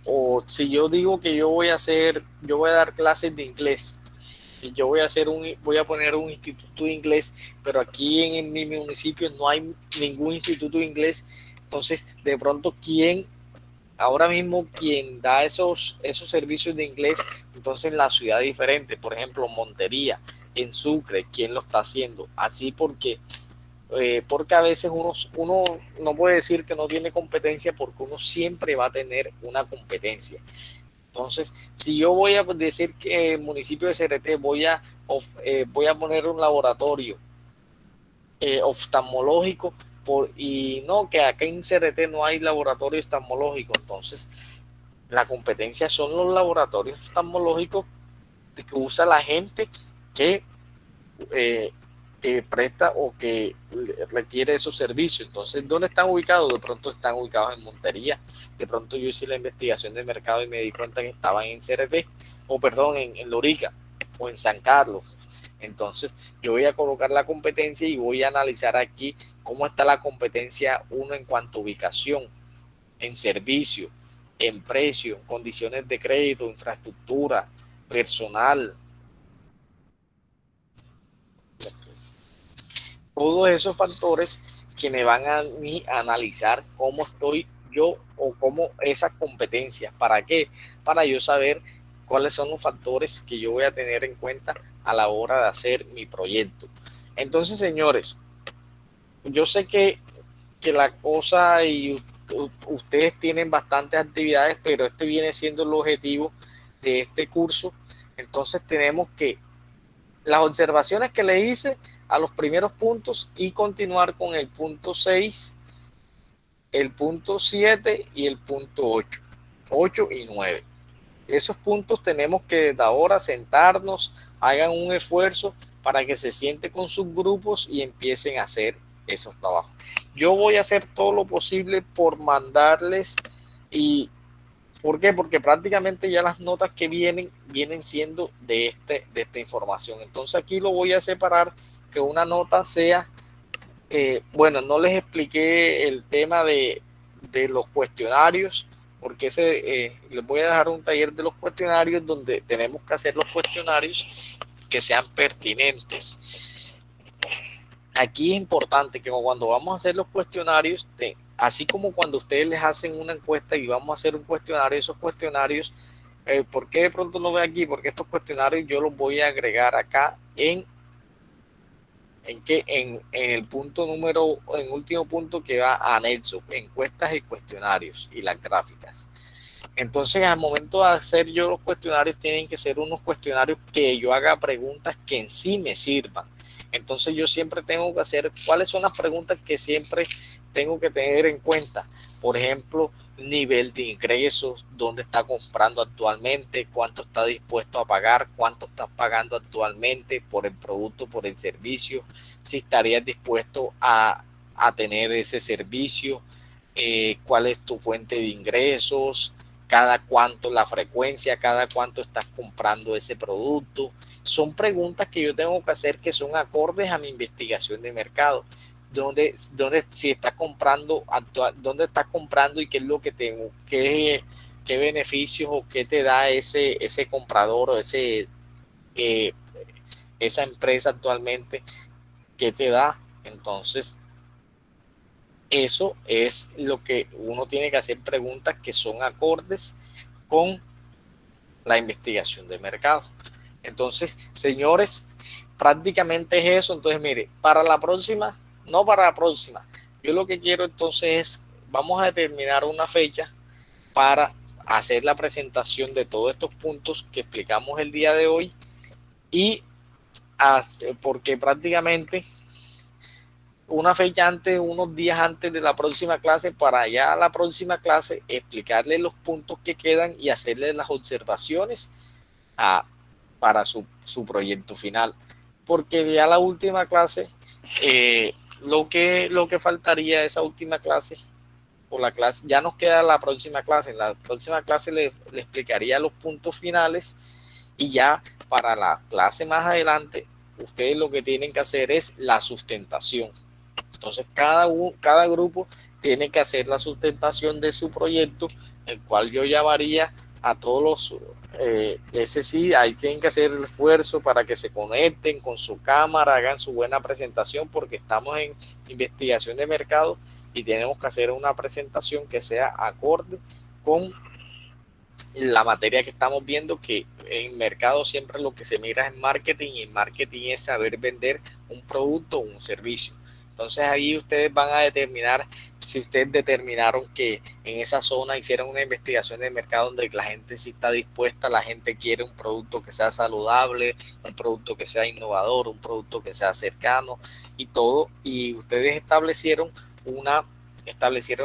O si yo digo que yo voy a dar clases de inglés, yo voy a poner un instituto de inglés, pero aquí en mi municipio no hay ningún instituto de inglés. Entonces, de pronto, ahora mismo quien da esos servicios de inglés, entonces en la ciudad diferente, por ejemplo, Montería, en Sucre, ¿quién lo está haciendo? Así porque a veces uno no puede decir que no tiene competencia, porque uno siempre va a tener una competencia. Entonces, si yo voy a decir que el municipio de CRT voy a poner un laboratorio oftalmológico, y no, que acá en CRT no hay laboratorio oftalmológico, entonces la competencia son los laboratorios oftalmológicos que usa la gente que presta o que requiere esos servicios. Entonces, ¿dónde están ubicados? De pronto están ubicados en Montería. De pronto yo hice la investigación de mercado y me di cuenta que estaban en CRT, o perdón, en Lorica o en San Carlos. Entonces, yo voy a colocar la competencia y voy a analizar aquí cómo está la competencia, uno en cuanto a ubicación, en servicio, en precio, condiciones de crédito, infraestructura, personal. Todos esos factores que me van a analizar cómo estoy yo o cómo esas competencias. ¿Para qué? Para yo saber cuáles son los factores que yo voy a tener en cuenta a la hora de hacer mi proyecto. Entonces, señores, yo sé que la cosa, y ustedes tienen bastantes actividades, pero este viene siendo el objetivo de este curso. Entonces tenemos que las observaciones que le hice a los primeros puntos y continuar con el punto 6, el punto 7 y el punto 8 y 9. Esos puntos tenemos que desde ahora sentarnos, hagan un esfuerzo para que se siente con sus grupos y empiecen a hacer esos trabajos. Yo voy a hacer todo lo posible por mandarles. Y ¿por qué? Porque prácticamente ya las notas que vienen siendo de esta información. Entonces aquí lo voy a separar, que una nota sea, bueno, no les expliqué el tema de los cuestionarios, porque les voy a dejar un taller de los cuestionarios donde tenemos que hacer los cuestionarios que sean pertinentes. Aquí es importante que cuando vamos a hacer los cuestionarios, así como cuando ustedes les hacen una encuesta y vamos a hacer un cuestionario, esos cuestionarios, ¿por qué de pronto no ve aquí? Porque estos cuestionarios yo los voy a agregar acá en el punto en último punto que va a anexo, encuestas y cuestionarios y las gráficas. Entonces, al momento de hacer yo los cuestionarios, tienen que ser unos cuestionarios que yo haga preguntas que en sí me sirvan. Entonces, yo siempre tengo que hacer cuáles son las preguntas que siempre tengo que tener en cuenta. Por ejemplo, nivel de ingresos, dónde está comprando actualmente, cuánto está dispuesto a pagar, cuánto estás pagando actualmente por el producto, por el servicio, si estarías dispuesto a tener ese servicio, cuál es tu fuente de ingresos, cada cuánto la frecuencia, cada cuánto estás comprando ese producto. Son preguntas que yo tengo que hacer que son acordes a mi investigación de mercado. Si estás comprando, dónde estás comprando y qué es lo que tengo, qué beneficios o qué te da ese comprador o esa empresa actualmente, qué te da. Entonces, eso es lo que uno tiene que hacer, preguntas que son acordes con la investigación de mercado. Entonces, señores, prácticamente es eso. Entonces, mire, no para la próxima, yo lo que quiero entonces es, vamos a determinar una fecha para hacer la presentación de todos estos puntos que explicamos el día de hoy y porque prácticamente una fecha antes, unos días antes de la próxima clase, para ya la próxima clase explicarles los puntos que quedan y hacerles las observaciones para su proyecto final. Porque ya la última clase, lo que faltaría esa última clase, o la clase, ya nos queda la próxima clase. En la próxima clase le explicaría los puntos finales y ya para la clase más adelante, ustedes lo que tienen que hacer es la sustentación. Entonces, cada grupo tiene que hacer la sustentación de su proyecto, el cual yo llamaría a todos los, ese sí, ahí tienen que hacer el esfuerzo para que se conecten con su cámara, hagan su buena presentación, porque estamos en investigación de mercado y tenemos que hacer una presentación que sea acorde con la materia que estamos viendo, que en mercado siempre lo que se mira es marketing, y en marketing es saber vender un producto o un servicio. Entonces ahí ustedes van a determinar, si ustedes determinaron que en esa zona hicieron una investigación de mercado donde la gente sí está dispuesta, la gente quiere un producto que sea saludable, un producto que sea innovador, un producto que sea cercano y todo, y ustedes establecieron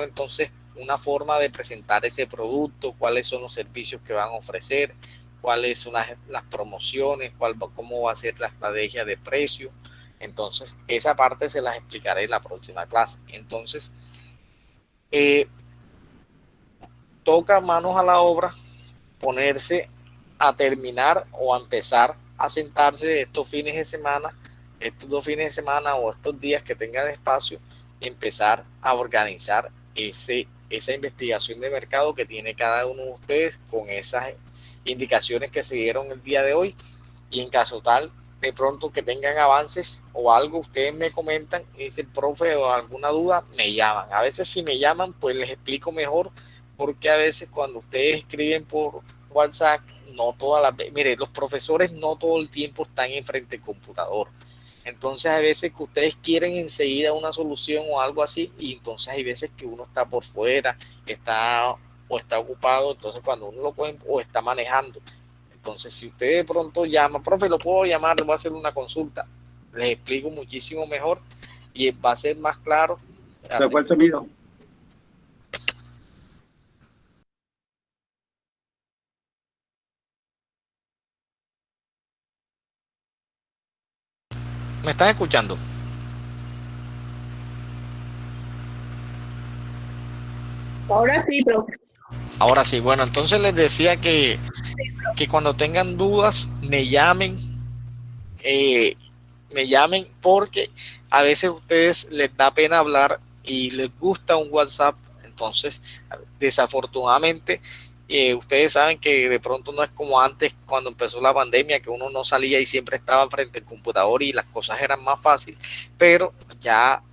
entonces una forma de presentar ese producto, cuáles son los servicios que van a ofrecer, cuáles son las promociones, cómo va a ser la estrategia de precio. Entonces, esa parte se las explicaré en la próxima clase. Entonces, toca manos a la obra, ponerse a terminar o a empezar a sentarse estos fines de semana, estos 2 fines de semana o estos días que tengan espacio, y empezar a organizar esa investigación de mercado que tiene cada uno de ustedes con esas indicaciones que se dieron el día de hoy. Y en caso tal de pronto que tengan avances o algo, ustedes me comentan y dicen, profe, o alguna duda, me llaman. A veces si me llaman, pues les explico mejor, porque a veces cuando ustedes escriben por WhatsApp, no todas las veces, mire, los profesores no todo el tiempo están enfrente del computador. Entonces hay veces que ustedes quieren enseguida una solución o algo así, y entonces hay veces que uno está por fuera, está ocupado, entonces cuando uno lo puede o está manejando. Entonces, si usted de pronto llama, profe, lo puedo llamar, le voy a hacer una consulta, les explico muchísimo mejor y va a ser más claro. Se fue el sonido. ¿Me están escuchando? Ahora sí, profe. Ahora sí, bueno, entonces les decía que cuando tengan dudas eh, me llamen porque a veces a ustedes les da pena hablar y les gusta un WhatsApp, entonces desafortunadamente ustedes saben que de pronto no es como antes cuando empezó la pandemia, que uno no salía y siempre estaba frente al computador y las cosas eran más fáciles, pero ya,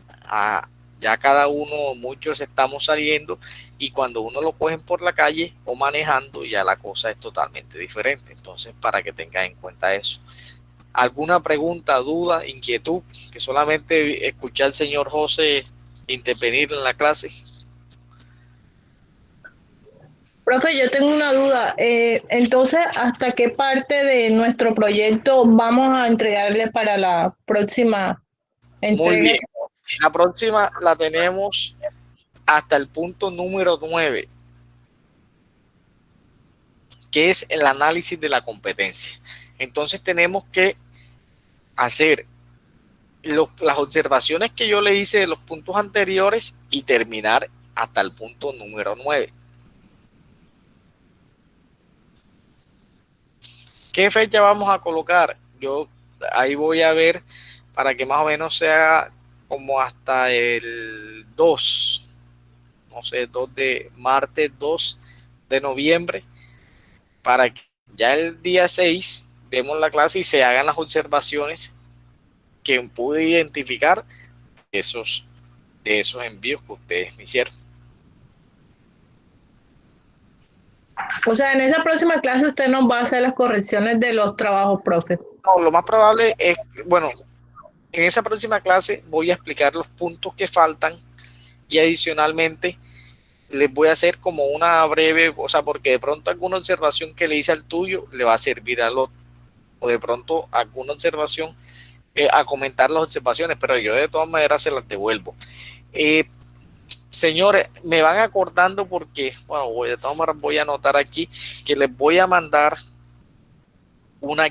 ya cada uno, muchos estamos saliendo y cuando uno lo cogen por la calle o manejando ya la cosa es totalmente diferente, entonces para que tengan en cuenta eso. ¿Alguna pregunta, duda, inquietud? Que solamente escuchar al señor José intervenir en la clase. Profe, yo tengo una duda. Entonces, ¿hasta qué parte de nuestro proyecto vamos a entregarle para la próxima Muy entrega? bien. La próxima la tenemos hasta el punto número 9, que es el análisis de la competencia. Entonces tenemos que hacer las observaciones que yo le hice de los puntos anteriores y terminar hasta el punto número 9. ¿Qué fecha vamos a colocar? Yo ahí voy a ver para que más o menos sea como hasta el 2, no sé, 2 de martes 2 de noviembre, para que ya el día 6 demos la clase y se hagan las observaciones que pude identificar esos, de esos envíos que ustedes me hicieron. O sea, en esa próxima clase usted nos va a hacer las correcciones de los trabajos, profe. No, lo más probable es, bueno, en esa próxima clase voy a explicar los puntos que faltan y adicionalmente les voy a hacer como una breve, o sea, porque de pronto alguna observación que le hice al tuyo le va a servir al otro, o de pronto alguna observación, a comentar las observaciones, pero yo de todas maneras se las devuelvo. Señores, me van acordando porque, bueno, de todas maneras voy a anotar aquí que les voy a mandar una,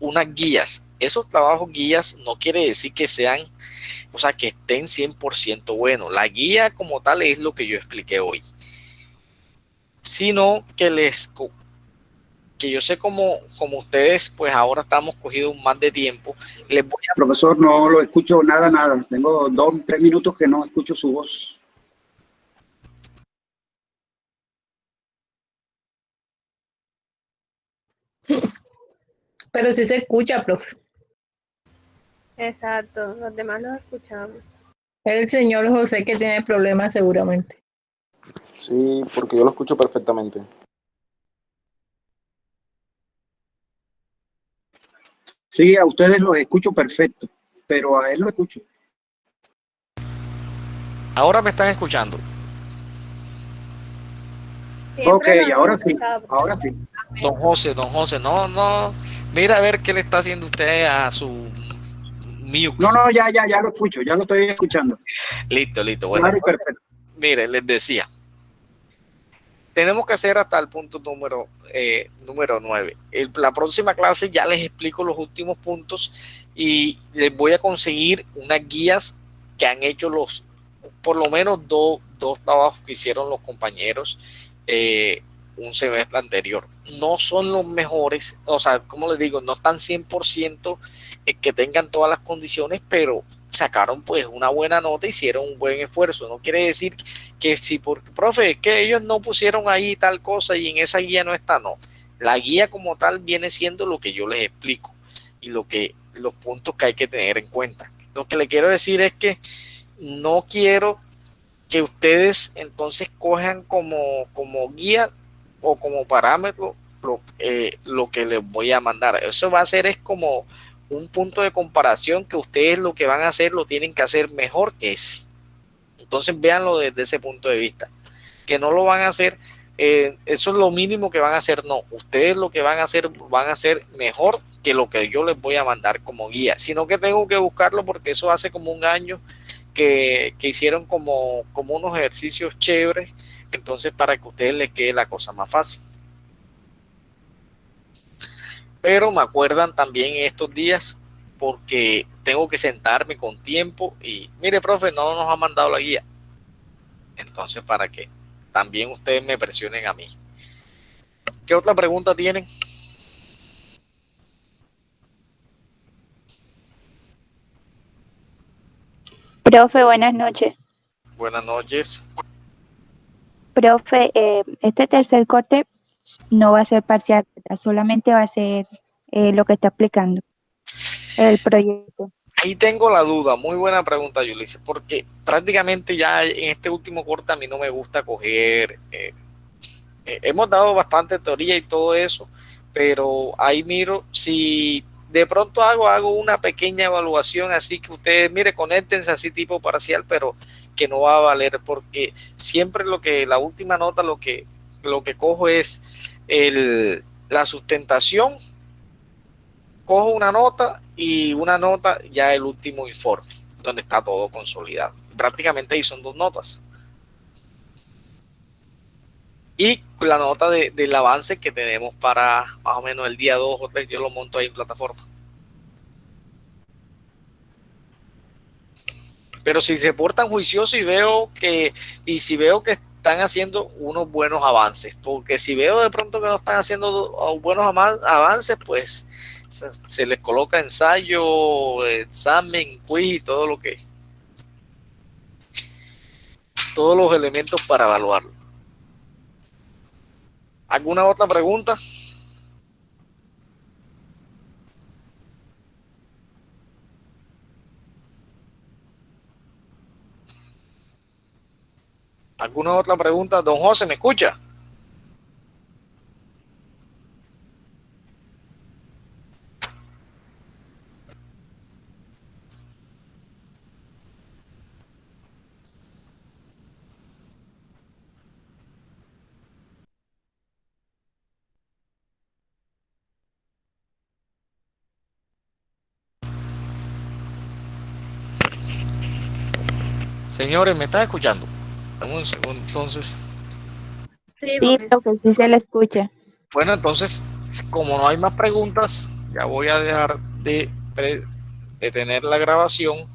unas guías. Esos trabajos guías no quiere decir que sean, o sea, que estén 100% buenos. La guía como tal es lo que yo expliqué hoy, sino que yo sé como ustedes pues ahora estamos cogidos más de tiempo, les voy a... Profesor, no lo escucho nada, nada. Tengo 2, 3 minutos que no escucho su voz. Pero sí se escucha, profe. Exacto, los demás los escuchamos. El señor José que tiene problemas seguramente. Sí, porque yo lo escucho perfectamente. Sí, a ustedes los escucho perfecto, pero a él lo escucho. Ahora me están escuchando. Ok, Siempre lo hemos ahora sí, escuchado. ahora sí. Don José, no, no, mira a ver qué le está haciendo usted a su Mux. No, ya lo escucho, ya lo estoy escuchando. Listo, bueno, Claro y perfecto. mire, les decía, tenemos que hacer hasta el punto número 9. La próxima clase ya les explico los últimos puntos y les voy a conseguir unas guías que han hecho por lo menos dos trabajos que hicieron los compañeros un semestre anterior. No son los mejores, o sea, como les digo, no están 100% que tengan todas las condiciones, pero sacaron pues una buena nota, hicieron un buen esfuerzo. No quiere decir que si porque, profe, es que ellos no pusieron ahí tal cosa y en esa guía no está, no. La guía como tal viene siendo lo que yo les explico y los puntos que hay que tener en cuenta. Lo que le quiero decir es que no quiero que ustedes entonces cojan como guía o como parámetro lo que les voy a mandar. Eso va a ser es como un punto de comparación que ustedes lo que van a hacer lo tienen que hacer mejor que ese. Entonces véanlo desde ese punto de vista, que no lo van a hacer, eso es lo mínimo que van a hacer, no, ustedes lo que van a hacer mejor que lo que yo les voy a mandar como guía, sino que tengo que buscarlo porque eso hace como un año que hicieron como unos ejercicios chéveres, entonces para que a ustedes les quede la cosa más fácil. Pero me acuerdan también estos días porque tengo que sentarme con tiempo y, mire, profe, no nos ha mandado la guía. Entonces, para que también ustedes me presionen a mí. ¿Qué otra pregunta tienen? Profe, buenas noches. Buenas noches. Profe, este tercer corte no va a ser parcial, solamente va a ser lo que está explicando el proyecto. Ahí tengo la duda, muy buena pregunta, Yulisa, porque prácticamente ya en este último corte a mí no me gusta coger, hemos dado bastante teoría y todo eso, pero ahí miro, si de pronto hago una pequeña evaluación, así que ustedes, mire, conéctense así tipo parcial, pero que no va a valer, porque siempre la última nota, lo que cojo es la sustentación, cojo una nota y una nota ya el último informe, donde está todo consolidado. Prácticamente ahí son 2 notas. Y la nota del avance que tenemos para más o menos el día 2 o 3, yo lo monto ahí en plataforma. Pero si se portan juiciosos y si veo que están haciendo unos buenos avances, porque si veo de pronto que no están haciendo buenos avances, pues se les coloca ensayo, examen, quiz y todos los elementos para evaluarlo. ¿Alguna otra pregunta? ¿Alguna otra pregunta? Don José, ¿me escucha? Señores, ¿me están escuchando? Dame un segundo, entonces. Sí, profe, sí se le escucha. Bueno, entonces, como no hay más preguntas, ya voy a dejar de tener la grabación